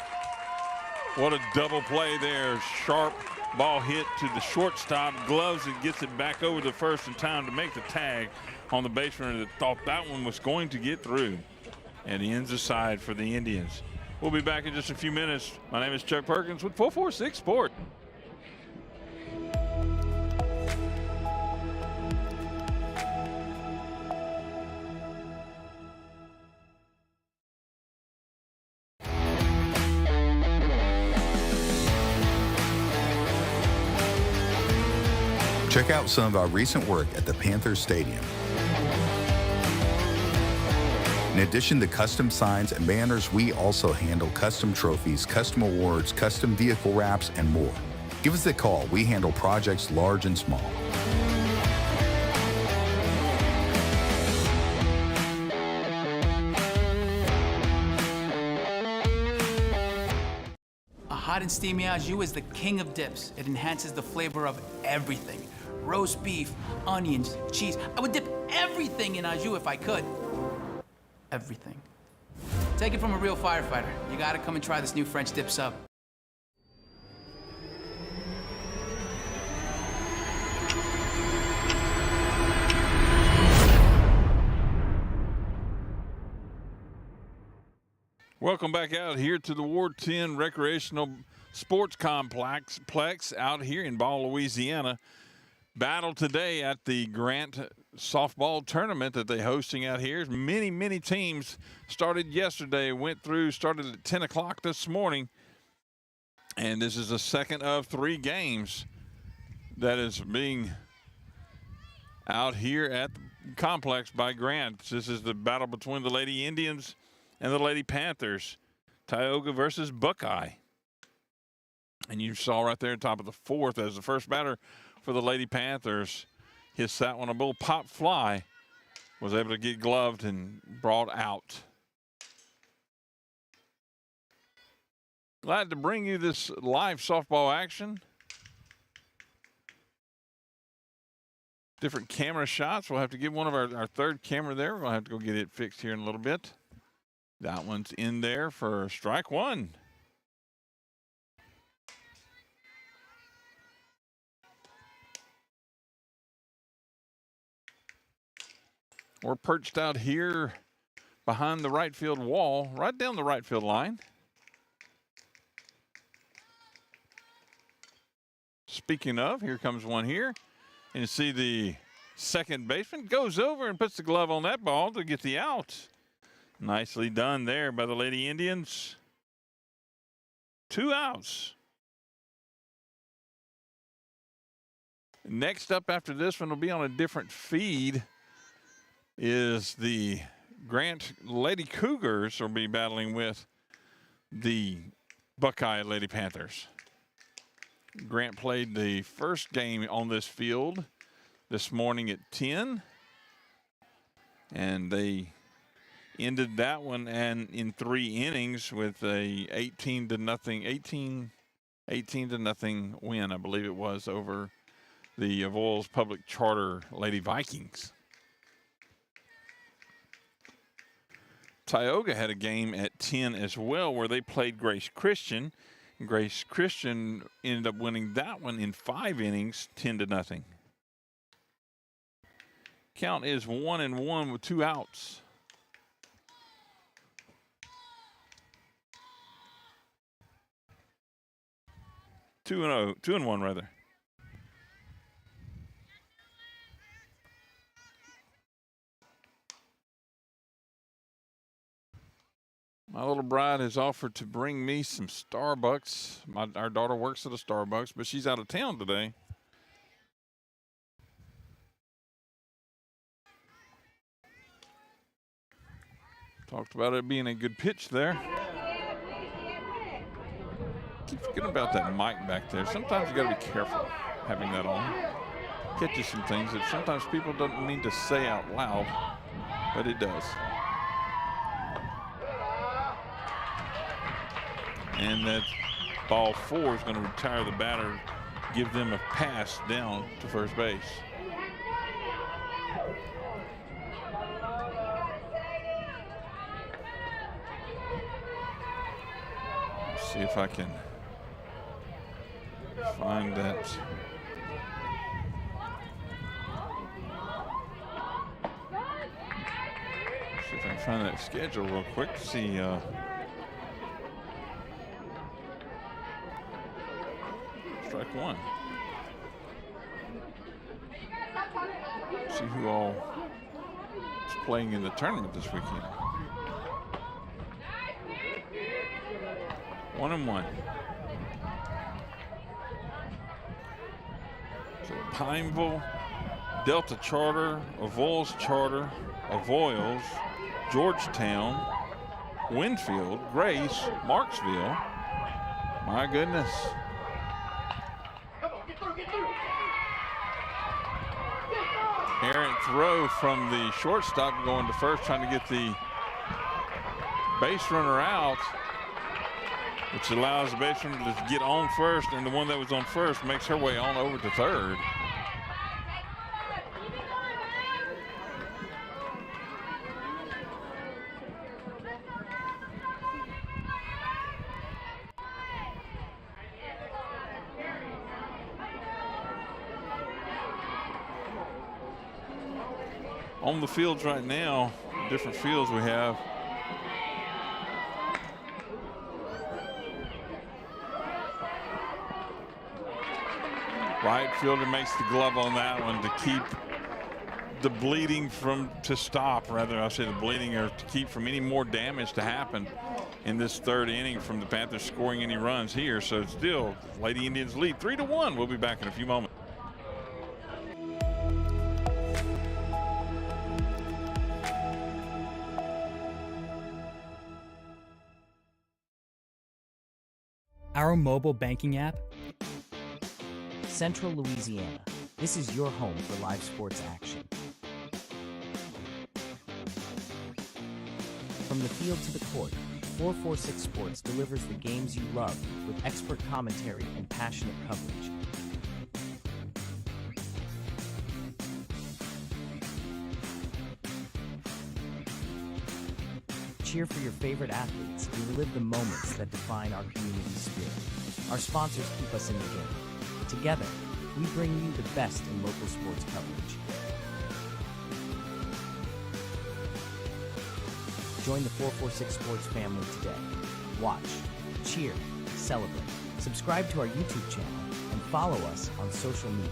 What a double play there. Sharp ball hit to the shortstop. Gloves it, gets it back over to first in time to make the tag on the base runner that thought that one was going to get through. and he ends aside for the Indians. We'll be back in just a few minutes. My name is Chuck Perkins with 446 Sports. Check out some of our recent work at the Panthers Stadium. In addition to custom signs and banners, we also handle custom trophies, custom awards, custom vehicle wraps, and more. Give us a call. We handle projects large and small. A hot and steamy au jus is the king of dips. It enhances the flavor of everything. Roast beef, onions, cheese. I would dip everything in au jus if I could. Everything. Take it from a real firefighter. You gotta come and try this new French dip sub. Welcome back out here to the Ward 10 Recreational Sports Complex out here in Ball, Louisiana. Battle today at the Grant softball tournament that they're hosting out here. Many teams started yesterday, started at 10 o'clock this morning. And this is the second of 3 games that is being out here at the complex by Grant. This is the battle between the Lady Indians and the Lady Panthers. Tioga versus Buckeye. And you saw right there at the top of the 4th as the first batter for the Lady Panthers hits that one, a little pop fly, was able to get gloved and brought out. Glad to bring you this live softball action. Different camera shots. We'll have to get one of our third camera there. We're going to have to go get it fixed here in a little bit. That one's in there for strike 1. We're perched out here behind the right field wall, right down the right field line. Speaking of, here comes one here. And you see the second baseman goes over and puts the glove on that ball to get the out. Nicely done there by the Lady Indians. 2 outs. Next up after this one will be on a different feed is the Grant Lady Cougars will be battling with the Buckeye Lady Panthers. Grant played the first game on this field this morning at 10. And they ended that one and in 3 innings with a 18 to nothing win, I believe it was, over the Avoyelles Public Charter Lady Vikings. Tioga had a game at 10 as well where they played Grace Christian. Grace Christian ended up winning that one in 5 innings, 10 to nothing. Count is 1-1 with 2 outs. Two and one rather. My little bride has offered to bring me some Starbucks. Our daughter works at a Starbucks, but she's out of town today. Talked about it being a good pitch there. Keep forgetting about that mic back there. Sometimes you got to be careful having that on. Catches some things that sometimes people don't mean to say out loud, but it does. And that ball 4 is going to retire the batter, give them a pass down to first base. Let's see if I can find that. See if I can Find that schedule real quick to see strike one. See who all is playing in the tournament this weekend. 1-1. So Pineville, Delta Charter, Avoyles Charter, Avoyles, Georgetown, Winfield, Grace, Marksville. My goodness. Errant throw from the shortstop going to first, trying to get the base runner out, which allows the base runner to get on first, and the one that was on first makes her way on over to third. On the fields right now, different fields we have. Right fielder makes the glove on that one to keep the bleeding to stop, rather I say the bleeding, or to keep from any more damage to happen in this third inning from the Panthers scoring any runs here. So still Lady Indians lead 3-1. We'll be back in a few moments. Our mobile banking app Central Louisiana. This is your home for live sports action. From the field to the court, 446Sports delivers the games you love with expert commentary and passionate coverage. Cheer for your favorite athletes and relive the moments that define our community spirit. Our sponsors keep us in the game. Together, we bring you the best in local sports coverage. Join the 446Sports family today. Watch, cheer, celebrate. Subscribe to our YouTube channel and follow us on social media.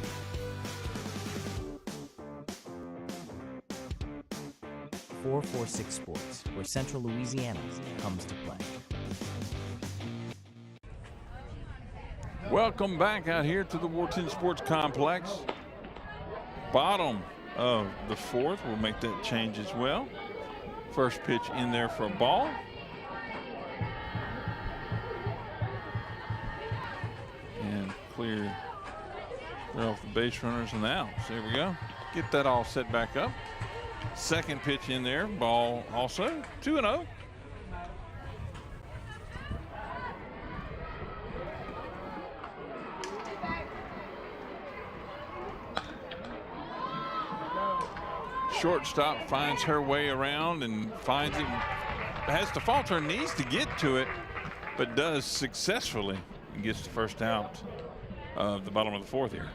.446Sports, where Central Louisiana comes to play. Welcome back out here to the Ward 10 Sports Complex. Bottom of the fourth. We'll make that change as well. First pitch in there for a ball. And clear off the base runners and outs. There we go. Get that all set back up. Second pitch in there, ball also, 2-0. Shortstop finds her way around and finds it, has to fall to her knees to get to it, but does successfully and gets the first out of the bottom of the fourth here.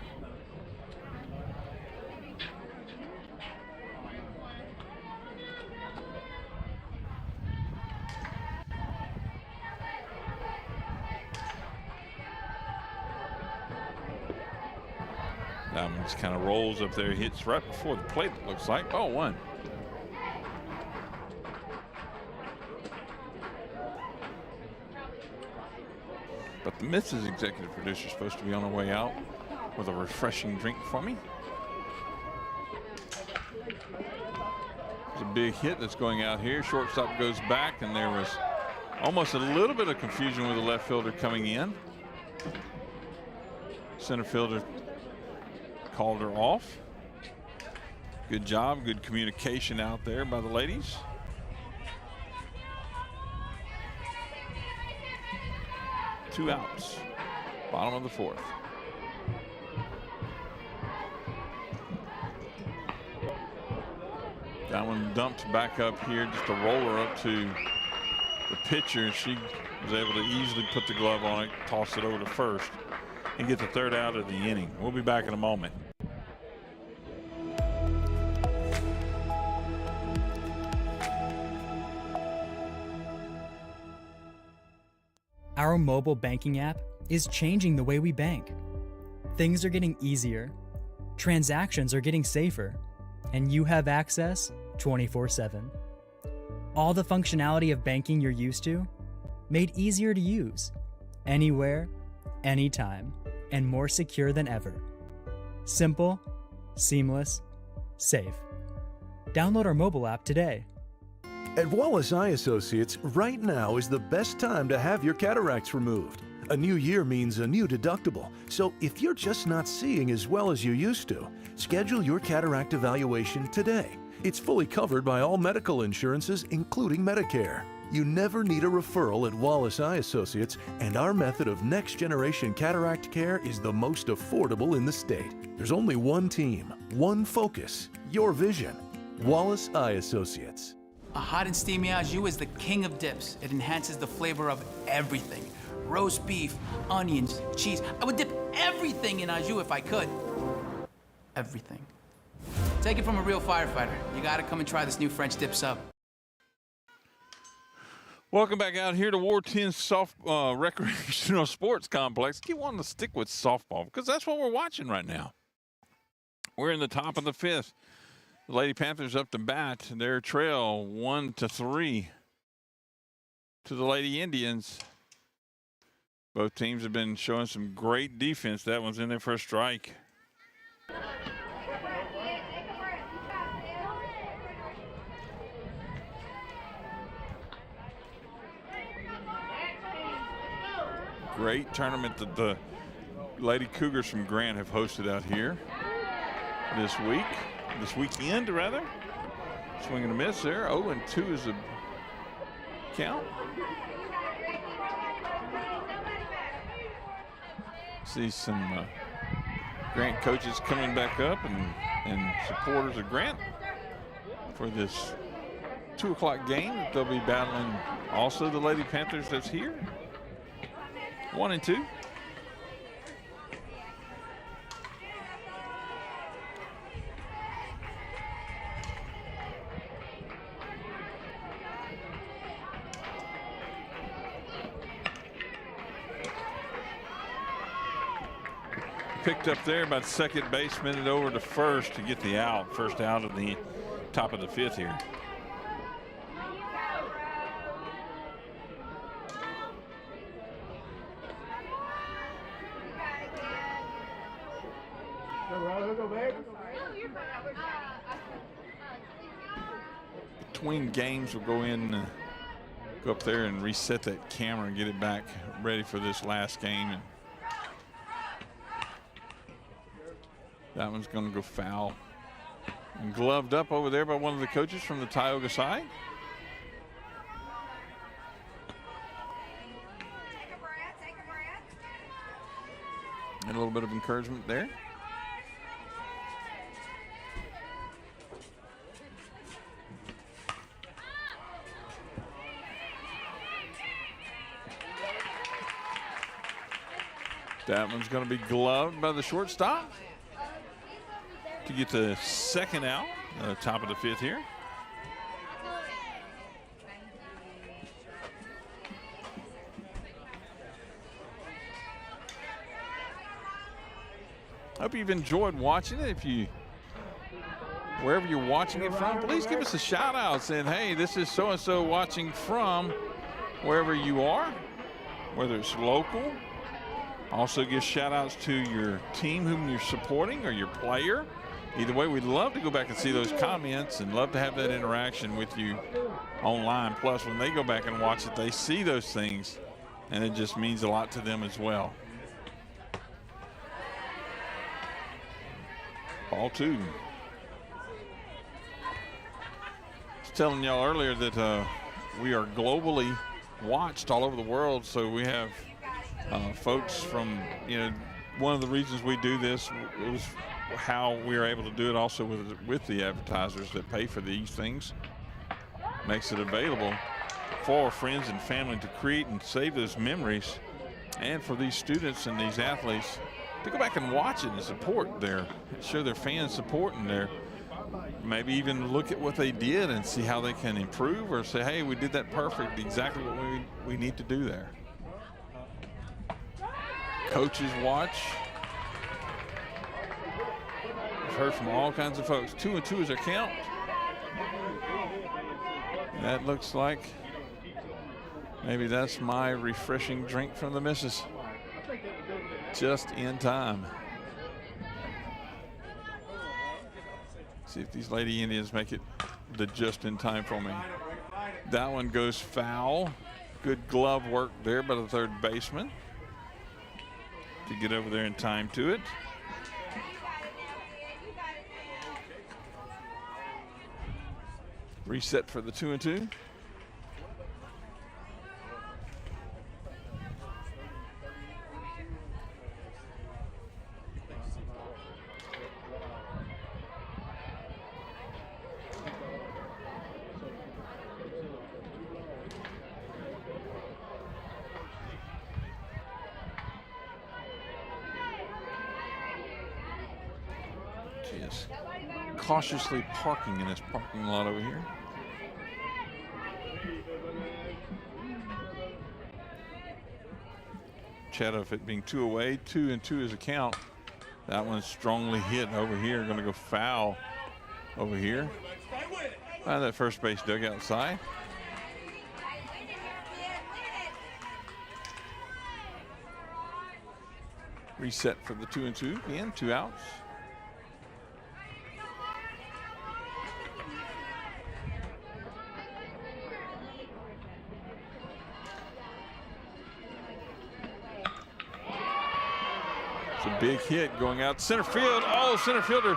That one just kind of rolls up there, hits right before the plate, it looks like. Oh, one. But the Mrs. Executive Producer is supposed to be on her way out with a refreshing drink for me. It's a big hit that's going out here. Shortstop goes back, and there was almost a little bit of confusion with the left fielder coming in. Center fielder called her off. Good job, good communication out there by the ladies. Two outs, bottom of the fourth. That one dumped back up here, just a roller up to the pitcher. She was able to easily put the glove on it, toss it over to first, and get the third out of the inning. We'll be back in a moment. Our mobile banking app is changing the way we bank. Things are getting easier, transactions are getting safer, and you have access 24/7. All the functionality of banking you're used to, made easier to use, anywhere, anytime, and more secure than ever. Simple, seamless, safe. Download our mobile app today. At Wallace Eye Associates, right now is the best time to have your cataracts removed. A new year means a new deductible, so if you're just not seeing as well as you used to, schedule your cataract evaluation today. It's fully covered by all medical insurances, including Medicare. You never need a referral at Wallace Eye Associates, and our method of next-generation cataract care is the most affordable in the state. There's only one team, one focus, your vision. Wallace Eye Associates. A hot and steamy au jus is the king of dips. It enhances the flavor of everything. Roast beef, onions, cheese. I would dip everything in au jus if I could. Everything. Take it from a real firefighter. You gotta come and try this new French dip sub. Welcome back out here to War 10 Recreational Sports Complex. Keep wanting to stick with softball because that's what we're watching right now. We're in the top of the fifth. The Lady Panthers up to bat. Their trail 1-3 to the Lady Indians. Both teams have been showing some great defense. That one's in there for a strike. Great tournament that the Lady Cougars from Grant have hosted out here this weekend rather. Swing and a miss there. 0-2 is the count. See some Grant coaches coming back up and supporters of Grant for this 2 o'clock game. They'll be battling also the Lady Panthers that's here. 1-2. Picked up there by the second baseman and over to first to get the out. First out of the top of the fifth here. Between games, we'll go in, go up there and reset that camera and get it back ready for this last game. And that one's going to go foul. And gloved up over there by one of the coaches from the Tioga side. And a little bit of encouragement there. That one's going to be gloved by the shortstop to get the second out, top of the fifth here. Hope you've enjoyed watching it. If you, wherever you're watching it from, please give us a shout out saying, hey, this is so-and-so watching from wherever you are, whether it's local. Also give shout outs to your team whom you're supporting or your player. Either way, we'd love to go back and see those comments and love to have that interaction with you online. Plus, when they go back and watch it, they see those things, and it just means a lot to them as well. Ball two. I was telling y'all earlier that we are globally watched all over the world, so we have folks from, one of the reasons we do this was how we are able to do it also with the advertisers that pay for these things. Makes it available for our friends and family to create and save those memories, and for these students and these athletes to go back and watch it and support show their fans support, and maybe even look at what they did and see how they can improve, or say, hey, we did that perfect, exactly what we need to do there. coaches watch. I've heard from all kinds of folks. 2-2 is their count. That looks like maybe that's my refreshing drink from the missus. Just in time. See if these Lady Indians make it the just in time for me. That one goes foul. Good glove work there by the third baseman to get over there in time to it. Reset for the 2-2. Just cautiously parking in this parking lot over here. Chat of it being 2 away, 2-2 is a count. That one's strongly hit over here. Going to go foul over here. That first base dugout side. Reset for the 2-2. Again, 2 outs. It's a big hit going out center field. Oh, center fielder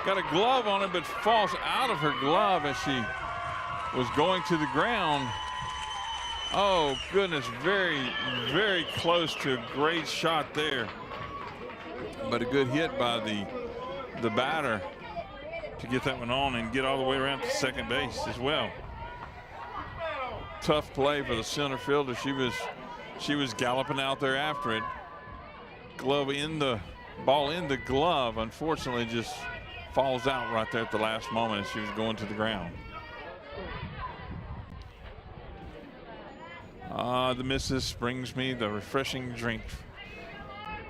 got a glove on it, but falls out of her glove as she was going to the ground. Oh, goodness, very, very close to a great shot there. But a good hit by the batter to get that one on and get all the way around to second base as well. Tough play for the center fielder. She was galloping out there after it. Glove in the ball in the glove, unfortunately just falls out right there at the last moment as she was going to the ground. The missus brings me the refreshing drink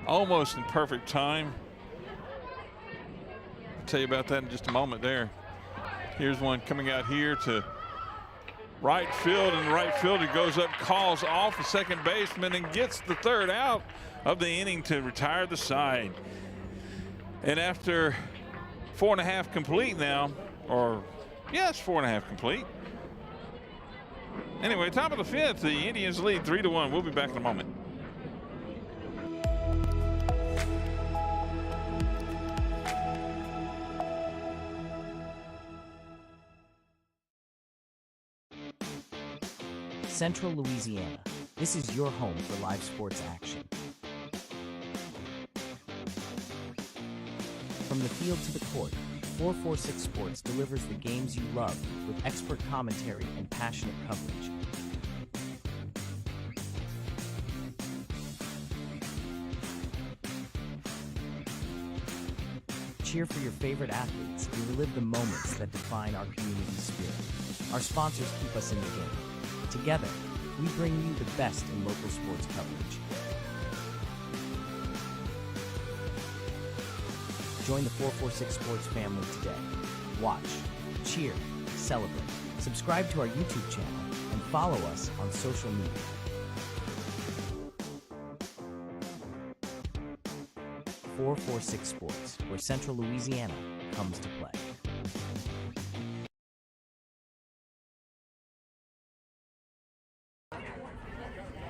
almost in perfect time. I'll tell you about that in just a moment there. Here's one coming out here to right field, and the right fielder goes up, calls off the second baseman, and gets the third out of the inning to retire the side. And after 4.5 complete now, or yes, 4.5 complete. Anyway, top of the 5th, the Indians lead 3-1. We'll be back in a moment. Central Louisiana. This is your home for live sports action. From the field to the court, 446 Sports delivers the games you love with expert commentary and passionate coverage. Cheer for your favorite athletes and relive the moments that define our community spirit. Our sponsors keep us in the game. Together, we bring you the best in local sports coverage. Join the 446 Sports family today. Watch, cheer, celebrate. Subscribe to our YouTube channel and follow us on social media. .446 Sports, where Central Louisiana comes to play.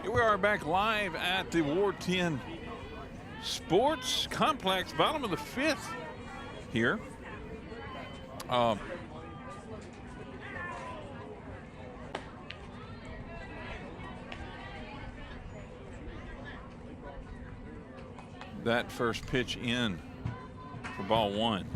Here we are back live at the Ward 10 Sports Complex, bottom of the 5th here. That first pitch in for ball 1.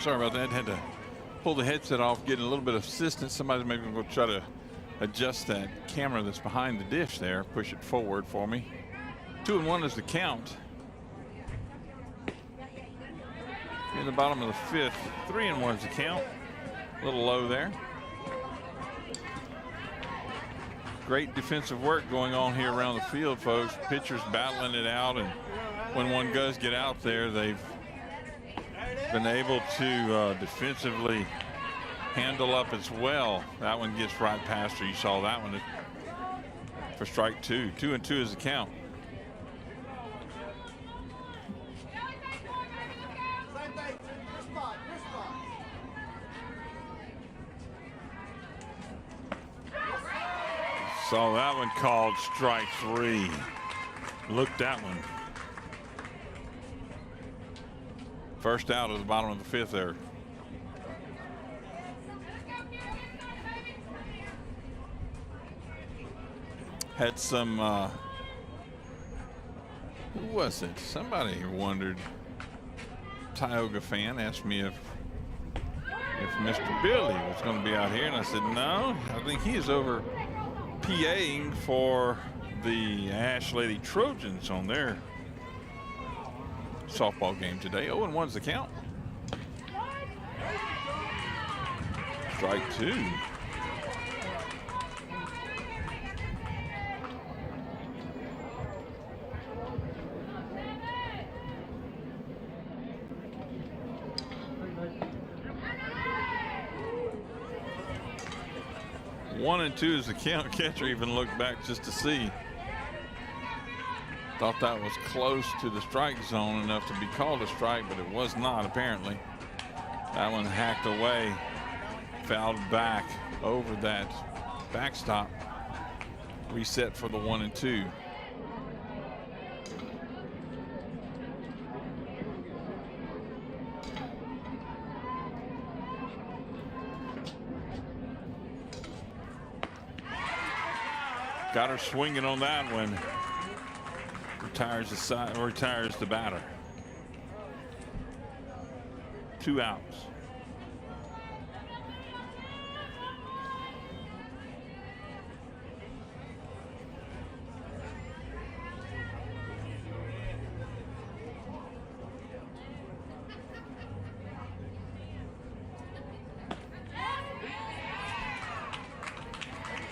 Sorry about that. Had to pull the headset off, getting a little bit of assistance. Somebody's maybe going to try to adjust that camera that's behind the dish there. Push it forward for me. 2-1 is the count. In the bottom of the fifth, 3-1 is the count. A little low there. Great defensive work going on here around the field, folks. Pitchers battling it out, and when one does get out there, they've been able to defensively handle up as well. That one gets right past her. You saw that one for strike two. 2-2 is the count. Saw that one called strike three. Look that one. First out at the bottom of the fifth there. Had some, who was it? Somebody wondered, Tioga fan asked me if Mr. Billy was going to be out here, and I said, no, I think he is over PAing for the Ash Lady Trojans on their softball game today. 0-1's the count. Strike two. One and two is the count. Catcher even looked back just to see. Thought that was close to the strike zone enough to be called a strike, but it was not apparently. That one hacked away, fouled back over that backstop. Reset for the 1 and 2. Got her swinging on that one. Retires the side, retires the batter. 2 outs.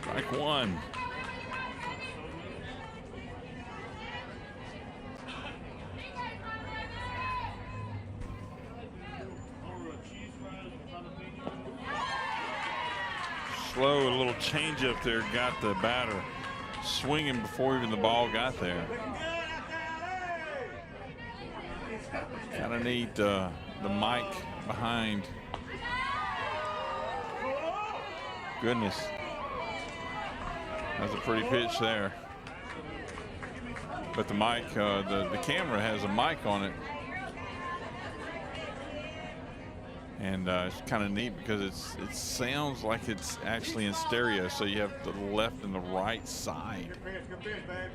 Strike one. Slow, a little change up there, got the batter swinging before even the ball got there. Kind of neat, the mic behind. Goodness, that's a pretty pitch there. But the mic, the camera has a mic on it. And it's kind of neat because it sounds like it's actually in stereo, so you have the left and the right side. Good pitch, babe.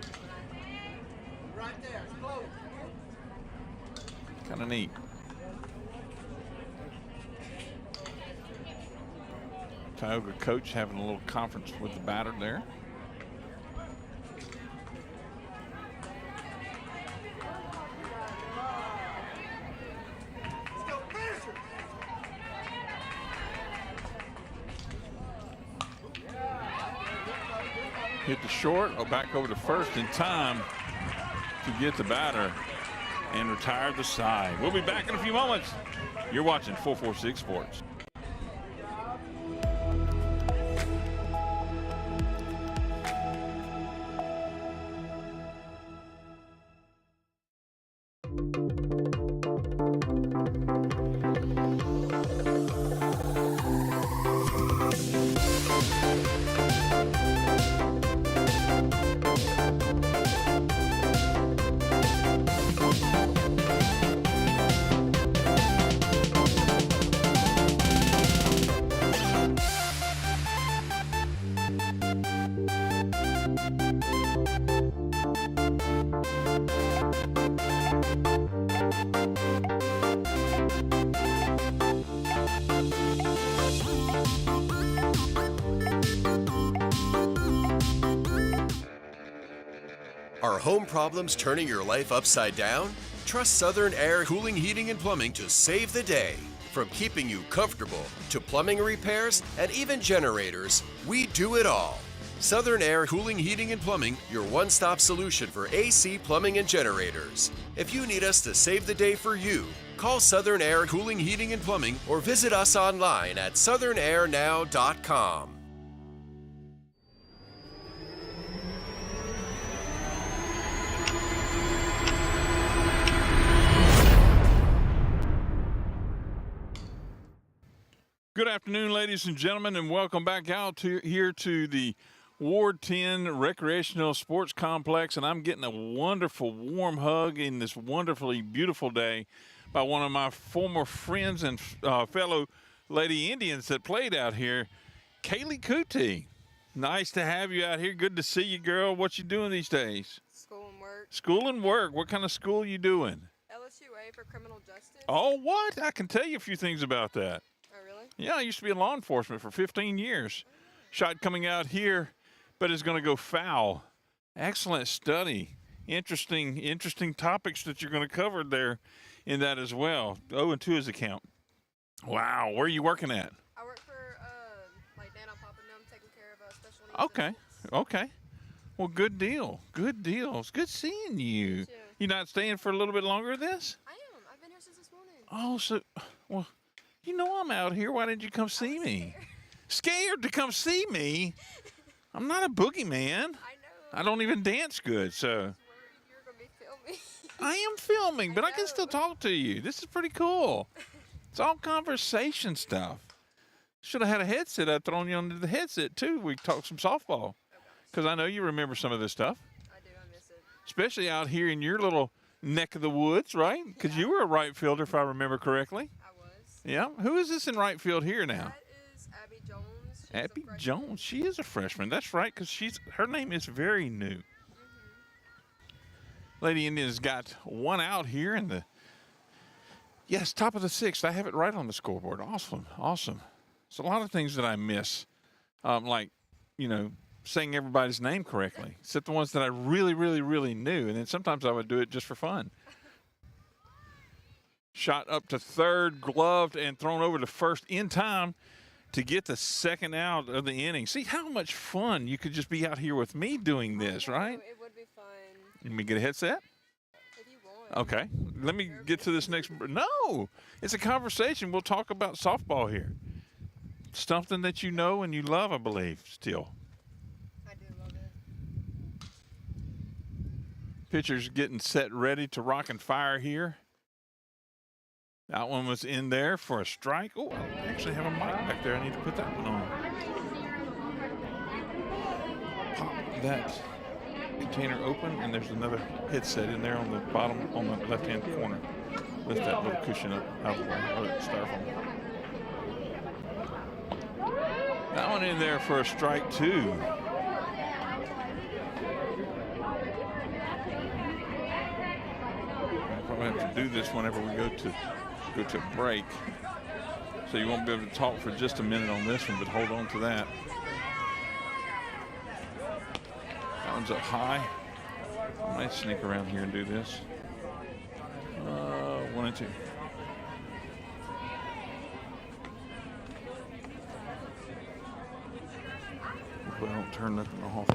Right there, it's close. Kind of neat. Tioga coach having a little conference with the batter there. Hit the short, or back over to first in time to get the batter and retire the side. We'll be back in a few moments. You're watching 446 Sports. Are home problems turning your life upside down? Trust Southern Air Cooling, Heating, and Plumbing to save the day. From keeping you comfortable to plumbing repairs and even generators, we do it all. Southern Air Cooling, Heating, and Plumbing, your one-stop solution for AC, plumbing, and generators. If you need us to save the day for you, call Southern Air Cooling, Heating, and Plumbing or visit us online at southernairnow.com. Good afternoon, ladies and gentlemen, and welcome back out here to the Ward 10 Recreational Sports Complex. And I'm getting a wonderful warm hug in this wonderfully beautiful day by one of my former friends and fellow Lady Indians that played out here, Kaylee Cootie. Nice to have you out here. Good to see you, girl. What you doing these days? School and work. School and work. What kind of school you doing? LSUA for criminal justice. Oh, what? I can tell you a few things about that. Oh, really? Yeah, I used to be in law enforcement for 15 years. Shot coming out here, but it's going to go foul. Excellent study. Interesting topics that you're going to cover there in that as well. 0-2 is the count. Wow, where are you working at? I work for like Dan Papa. I'm taking care of special needs. Okay. Well, good deal. It's good seeing you. too. You not staying for a little bit longer of this? I am. I've been here since this morning. Oh, well, you know I'm out here. Why didn't you come see me? Scared to come see me? I'm not a boogeyman. I know. I don't even dance good, so. I was worried you were going to be filming. I am filming, but I can know. still talk to you. This is pretty cool. It's all conversation stuff. Should have had a headset. I'd thrown you under the headset, too. We talked some softball. Because I know you remember some of this stuff. I do. I miss it. Especially out here in your little neck of the woods, right? Because you were a right fielder, if I remember correctly. I was. Yeah. Who is this in right field here now? That is Abby Jones. She's a Abby freshman. Jones. She is a freshman. That's right, because her name is very new. Lady Indians got one out here in the, yes, top of the sixth. I have it right on the scoreboard. Awesome. It's a lot of things that I miss, like, saying everybody's name correctly, except the ones that I really, really, really knew. And then sometimes I would do it just for fun. Shot up to third, gloved, and thrown over to first in time to get the second out of the inning. See how much fun you could just be out here with me doing this, right? It would be fun. Let me get a headset. If you want. Okay. Let me get to this next. No, it's a conversation. We'll talk about softball here. Something that you know and you love, I believe, still. I do love it. Pitcher's getting set ready to rock and fire here. That one was in there for a strike. Oh, I actually have a mic back there. I need to put that one on. Pop that container open, and there's another headset in there on the bottom, on the left-hand corner. Lift that little cushion up out of the way, or that styrofoam. That one in there for a strike, too. I'll probably have to do this whenever we go to break. So you won't be able to talk for just a minute on this one, but hold on to that. That one's up high. I might sneak around here and do this. 1 and 2. Hopefully I don't turn nothing off.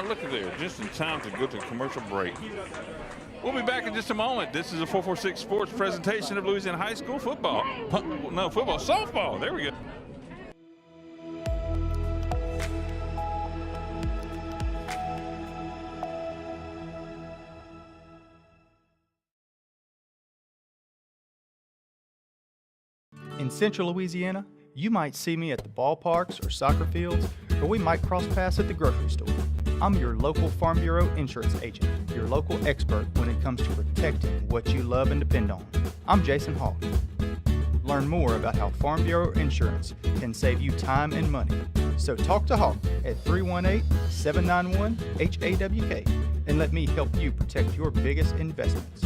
Look at there, just in time to go to commercial break. We'll be back in just a moment. This is a 446 Sports presentation of Louisiana High School football. Softball. There we go. In Central Louisiana, you might see me at the ballparks or soccer fields, or we might cross paths at the grocery store. I'm your local Farm Bureau insurance agent, your local expert when it comes to protecting what you love and depend on. I'm Jason Hawk. Learn more about how Farm Bureau insurance can save you time and money. So talk to Hawk at 318-791-HAWK and let me help you protect your biggest investments.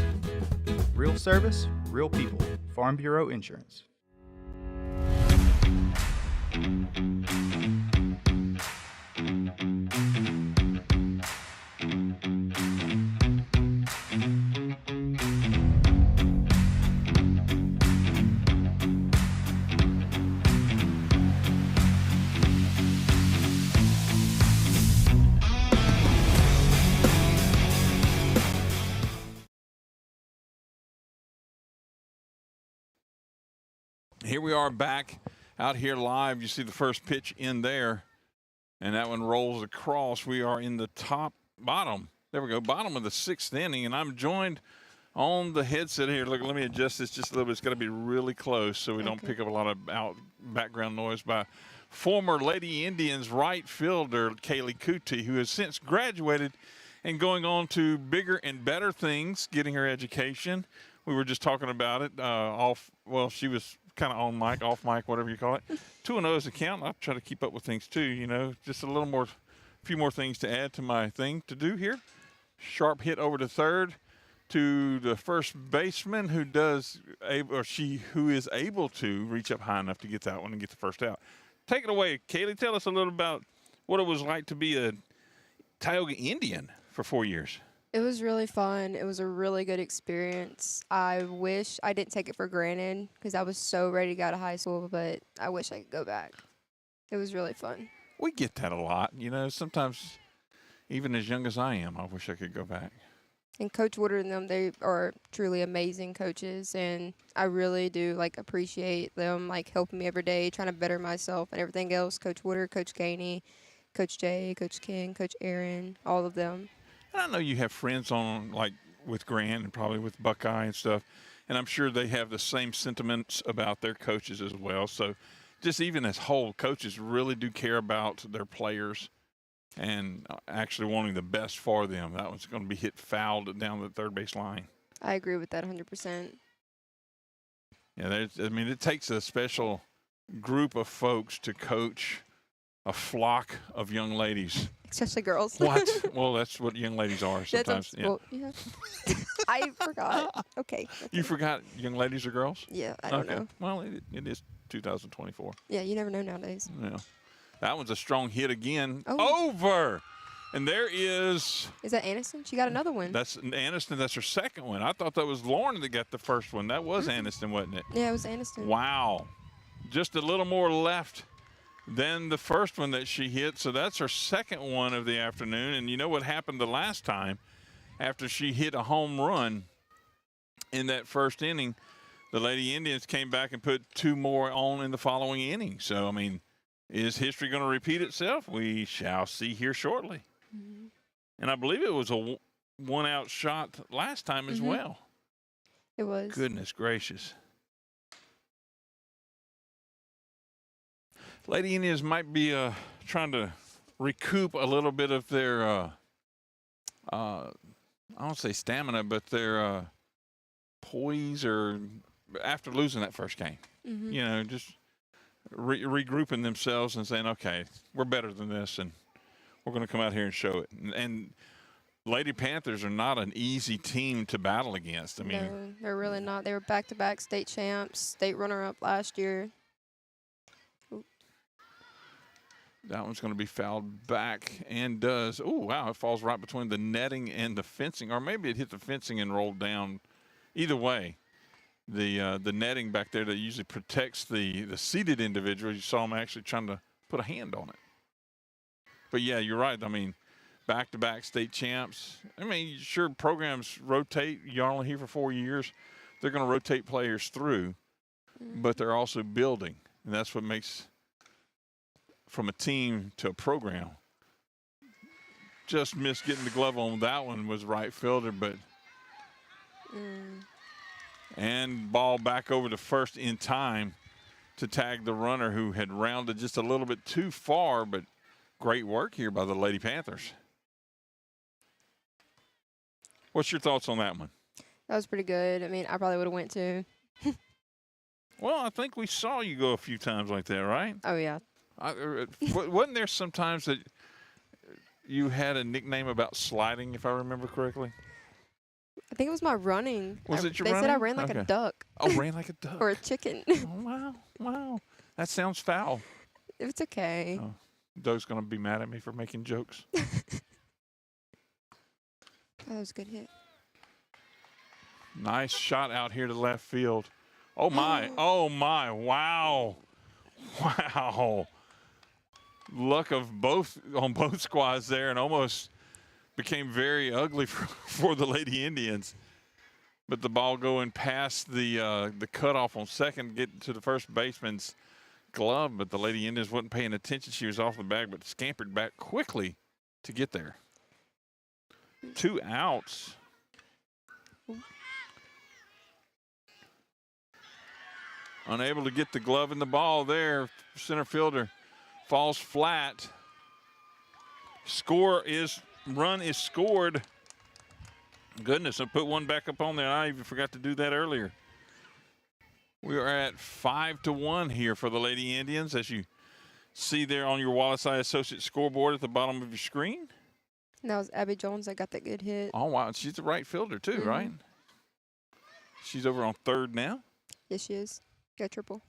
Real service, real people. Farm Bureau Insurance. Here we are back out here live. You see the first pitch in there, and that one rolls across. We are in the bottom of the 6th inning, and I'm joined on the headset here. Look, let me adjust this just a little bit. It's got to be really close so we don't pick up a lot of background noise by former Lady Indians right fielder Kaylee Cootie, who has since graduated and going on to bigger and better things, getting her education. We were just talking about it she was kind of on mic, off mic, whatever you call it. 2-0 is a count. I try to keep up with things too, just a few more things to add to my thing to do here. Sharp hit over to third to the first baseman who is able to reach up high enough to get that one and get the first out. Take it away, Kaylee. Tell us a little about what it was like to be a Tioga Indian for 4 years. It was really fun. It was a really good experience. I wish I didn't take it for granted because I was so ready to go to high school, but I wish I could go back. It was really fun. We get that a lot. Sometimes even as young as I am, I wish I could go back. And Coach Woodard and them, they are truly amazing coaches, and I really do, appreciate them, helping me every day, trying to better myself and everything else. Coach Woodard, Coach Gainey, Coach Jay, Coach King, Coach Aaron, all of them. And I know you have friends on, with Grant and probably with Buckeye and stuff, and I'm sure they have the same sentiments about their coaches as well. So just even as whole, coaches really do care about their players and actually wanting the best for them. That one's going to be hit fouled down the third base line. I agree with that 100%. Yeah, it takes a special group of folks to coach a flock of young ladies. Especially girls. What? Well, that's what young ladies are sometimes. Well, yeah. I forgot. Okay. You forgot young ladies are girls? Yeah, I don't know. Well, it is 2024. Yeah, you never know nowadays. Yeah. That one's a strong hit again. Oh. Over. And there is. Is that Aniston? She got another one. That's Aniston. That's her second one. I thought that was Lauren that got the first one. That was Aniston, wasn't it? Yeah, it was Aniston. Wow. Just a little more left than the first one that she hit. So that's her second one of the afternoon. And you know what happened the last time after she hit a home run in that first inning? The Lady Indians came back and put 2 more on in the following inning. So, is history going to repeat itself? We shall see here shortly. Mm-hmm. And I believe it was a one-out shot last time as well. It was. Goodness gracious. Lady Indians might be trying to recoup a little bit of their, I don't say stamina, but their poise or after losing that first game. Mm-hmm. Just regrouping themselves and saying, okay, we're better than this, and we're going to come out here and show it. And Lady Panthers are not an easy team to battle against. No, they're really not. They were back-to-back state champs, state runner-up last year. That one's going to be fouled back and does. Oh, wow, it falls right between the netting and the fencing. Or maybe it hit the fencing and rolled down. Either way, the netting back there that usually protects the seated individual, you saw him actually trying to put a hand on it. But, yeah, you're right. Back-to-back state champs. Sure, programs rotate. You're only here for 4 years. They're going to rotate players through, but they're also building. And that's what makes – from a team to a program. Just missed getting the glove on that one, was right fielder, but and ball back over to first in time to tag the runner who had rounded just a little bit too far, but great work here by the Lady Panthers. What's your thoughts on that one? That was pretty good. I probably would have went too. Well, I think we saw you go a few times like that, right? Oh, yeah. Wasn't there some times that you had a nickname about sliding, if I remember correctly? I think it was my running. Was it your running? They said I ran like a duck. Oh, ran like a duck. Or a chicken. Oh, wow. That sounds foul. It's okay. Oh, Doug's going to be mad at me for making jokes. That was a good hit. Nice shot out here to left field. Oh, my. Oh, my. Wow. Wow. Luck of both on both squads there, and almost became very ugly for the Lady Indians. But the ball going past the cutoff on second, getting to the first baseman's glove, but the Lady Indians wasn't paying attention. She was off the bag, but scampered back quickly to get there. 2 outs. Unable to get the glove in the ball there. Center fielder falls flat. Run is scored. Goodness, I put one back up on there. I even forgot to do that earlier. We are at 5-1 here for the Lady Indians, as you see there on your Wallace Eye Associates scoreboard at the bottom of your screen. And that was Abby Jones that got that good hit. Oh, wow. She's a right fielder, too, right? She's over on third now. Yes, she is. Got triple.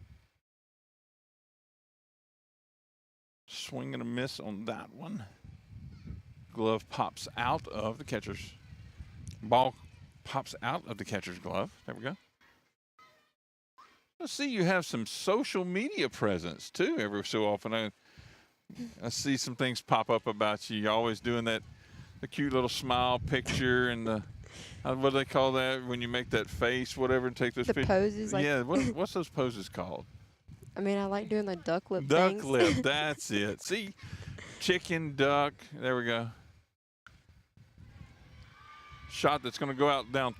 Swing and a miss on that one. Glove pops out of the catcher's. Ball pops out of the catcher's glove. There we go. Let's see, you have some social media presence, too, every so often. I see some things pop up about you. You're always doing that, the cute little smile picture and the, what do they call that when you make that face, whatever, and take those The pictures? poses. Like Yeah, what's those poses called? I mean, I like doing the duck lip Duck things. lip, that's it. See, chicken, duck, there we go. Shot that's going to go out down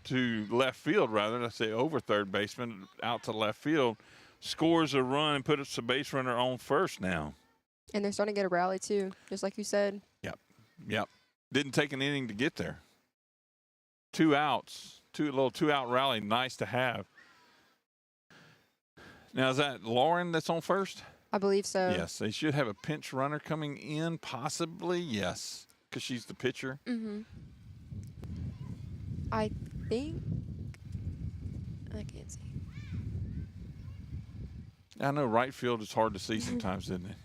to left field, rather. I say over third baseman, out to left field. Scores a run and puts a base runner on first now. And they're starting to get a rally, too, just like you said. Yep. Didn't take an inning to get there. 2 outs, little 2-out rally, nice to have. Now, is that Lauren that's on first? I believe so. Yes, they should have a pinch runner coming in, possibly, yes, because she's the pitcher. Mm-hmm. I think I can't see. I know right field is hard to see sometimes, isn't it?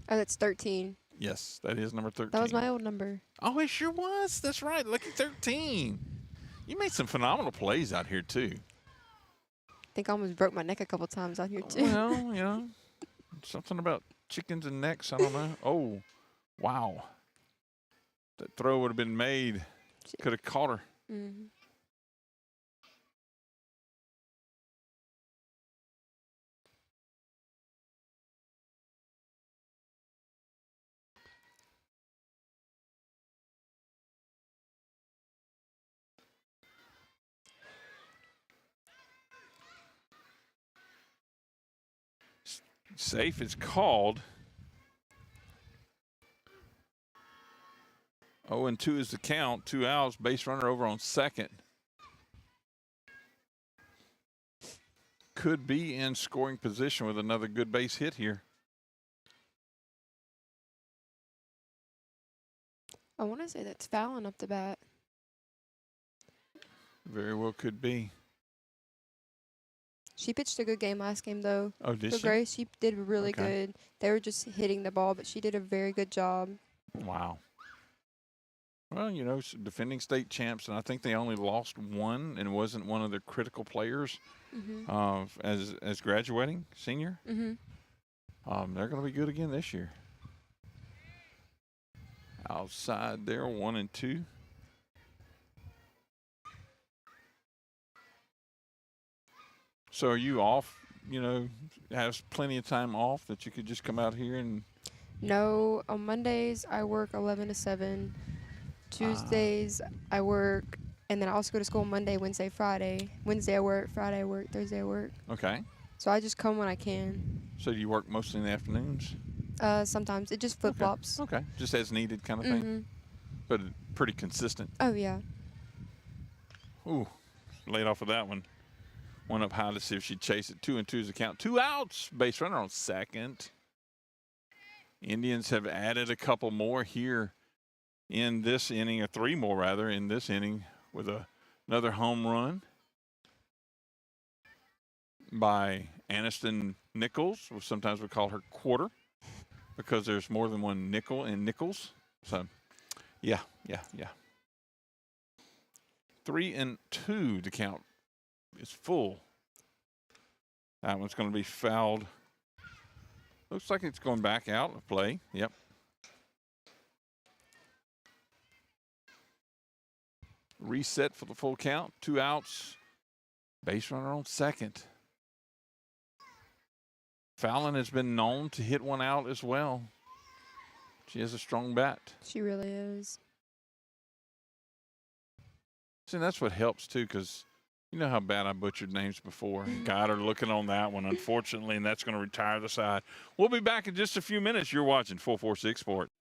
Oh, that's 13. Yes, that is number 13. That was my old number. Oh, it sure was. That's right. Look at 13. You made some phenomenal plays out here, too. I think I almost broke my neck a couple times out here, too. Well, something about chickens and necks. I don't know. Oh, wow. That throw would have been made. Could have caught her. Mm-hmm. Safe is called. 0-2 is the count. 2 outs. Base runner over on second. Could be in scoring position with another good base hit here. I want to say that's Fallon up the bat. Very well could be. She pitched a good game last game, though. Oh, did So she? Grace, she did really Okay. good. They were just hitting the ball, but she did a very good job. Wow. Well, defending state champs, and I think they only lost one, and wasn't one of their critical players as graduating senior. Mm-hmm. They're going to be good again this year. Outside there, 1-2. So are you off? Have plenty of time off that you could just come out here and. No, on Mondays I work 11 to 7. Tuesdays I work, and then I also go to school Monday, Wednesday, Friday. Wednesday I work, Friday I work, Thursday I work. Okay. So I just come when I can. So you work mostly in the afternoons? Sometimes it just flip flops. Okay. Just as needed kind of thing. Mm-hmm. But pretty consistent. Oh yeah. Ooh, laid off of that one. One up high to see if she'd chase it. 2-2 is the count. 2 outs. Base runner on second. Indians have added a couple more here in this inning, or 3 more rather, in this inning with another home run by Aniston Nichols. Sometimes we call her Quarter because there's more than one nickel in Nichols. So, yeah. 3-2. The count is full. That one's going to be fouled. Looks like it's going back out of play. Yep. Reset for the full count. 2 outs. Base runner on second. Fallon has been known to hit one out as well. She has a strong bat. She really is. See, that's what helps, too, because you know how bad I butchered names before. Got her looking on that one, unfortunately, and that's going to retire the side. We'll be back in just a few minutes. You're watching 446 Sports.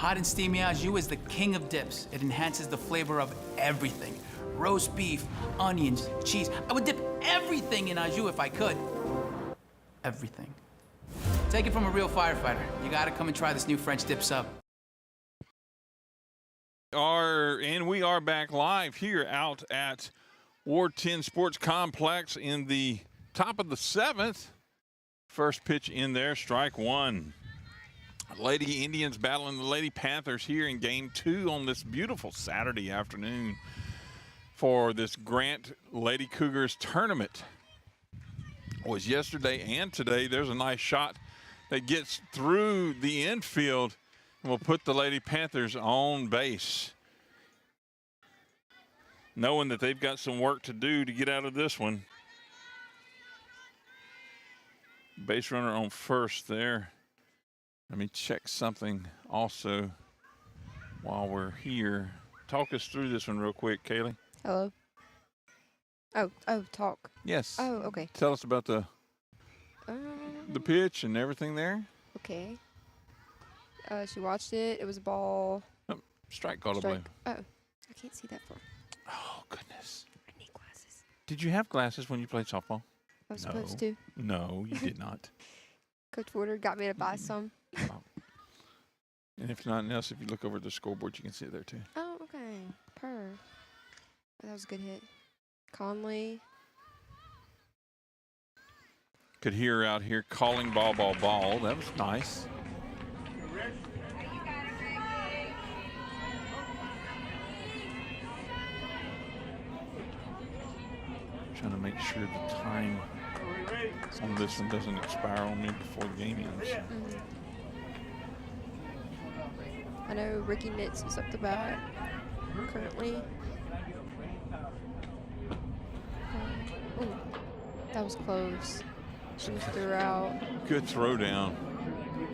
Hot and steamy au jus is the king of dips. It enhances the flavor of everything. Roast beef, onions, cheese. I would dip everything in au jus if I could. Everything. Take it from a real firefighter. You gotta come and try this new French dip sub. And we are back live here out at Ward 10 Sports Complex in the top of the 7th. First pitch in there, strike one. Lady Indians battling the Lady Panthers here in game 2 on this beautiful Saturday afternoon for this Grant Lady Cougars tournament. It was yesterday and today. There's a nice shot that gets through the infield and will put the Lady Panthers on base, knowing that they've got some work to do to get out of this one. Base runner on first there. Let me check something also while we're here. Talk us through this one real quick, Kaylee. Hello. Oh, talk. Yes. Oh, okay. Tell us about the pitch and everything there. Okay. She watched it. It was a ball. Oh, strike called, I believe. Oh, I can't see that far. Oh, goodness. I need glasses. Did you have glasses when you played softball? I was supposed to. No, you did not. Coach Porter got me to buy some. Oh. And if nothing else, if you look over at the scoreboard, you can see it there too. Oh, okay. That was a good hit. Conley. Could hear out here calling ball, ball, ball. That was nice. Trying to make sure the time on this one doesn't expire on me before the game ends. I know Ricky Nitz is up the bat currently. Ooh, that was close. She was threw out. Good throw down.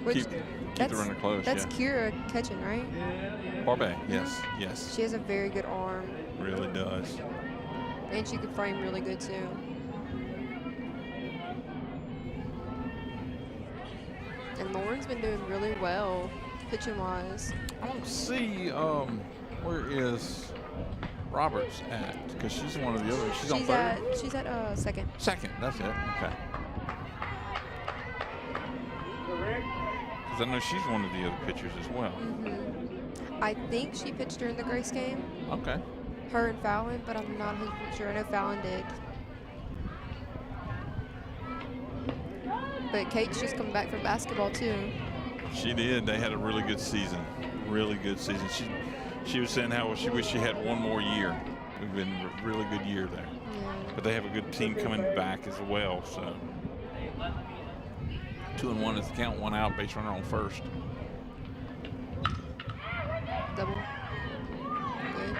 Which, keep the runner close. That's Kira catching, right? Barbe, yes. She has a very good arm. Really does. And she could frame really good too. And Lauren's been doing really well, pitching wise. I don't see where is Roberts at, because she's one of the others. She's on third. She's at second. Second, that's it. Okay. Because I know she's one of the other pitchers as well. I think she pitched during the Grace game. Okay. Her and Fallon, but I'm not 100% sure. I know Fallon did. But Kate's just coming back from basketball too. She did. They had a really good season. Really good season. She was saying how she wished she had one more year. We've been a really good year there. Yeah. But they have a good team coming back as well. So 2-1 is the count, 1 out, base runner on first. Double. Good.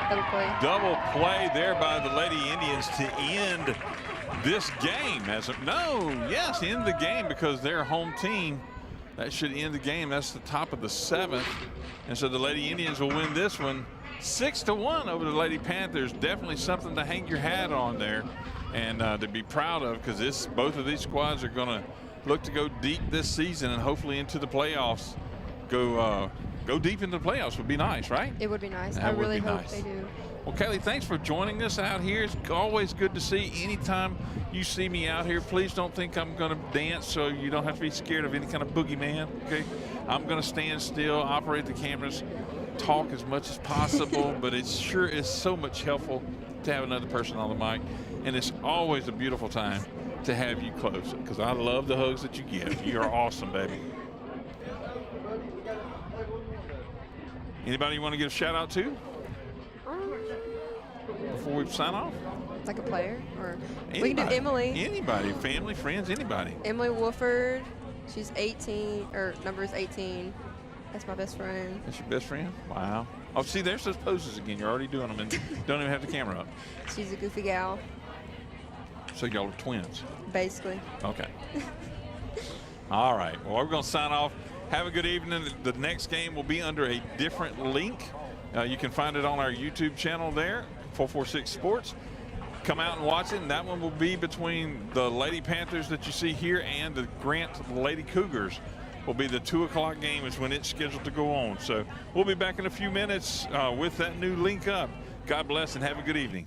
Double play. Double play there by the Lady Indians to end this game. End the game because they're home team. That should end the game. That's the top of the 7th. And so the Lady Indians will win this one 6-1 over the Lady Panthers. Definitely something to hang your hat on there and to be proud of, because both of these squads are going to look to go deep this season and hopefully into the playoffs. Go deep into the playoffs would be nice, right? It would be nice. That I would really be hope nice. they do. Well, Kelly, thanks for joining us out here. It's always good to see. Anytime you see me out here, please don't think I'm going to dance, so you don't have to be scared of any kind of boogeyman, okay? I'm going to stand still, operate the cameras, talk as much as possible, but it sure is so much helpful to have another person on the mic, and it's always a beautiful time to have you close, because I love the hugs that you give. You are awesome, baby. Anybody you want to give a shout out to before we sign off? Like a player? Or Anybody. we can do Emily. Anybody, family, friends, anybody. Emily Wolford. She's 18, or number is 18. That's my best friend. That's your best friend? Wow. Oh, see, there's those poses again. You're already doing them and don't even have the camera up. She's a goofy gal. So y'all are twins. Basically. Okay. All right. Well, we're going to sign off. Have a good evening. The next game will be under a different link. You can find it on our YouTube channel there, 446 Sports. Come out and watch it, and that one will be between the Lady Panthers that you see here and the Grant Lady Cougars. Will be the 2 o'clock game is when it's scheduled to go on. So we'll be back in a few minutes with that new link up. God bless and have a good evening.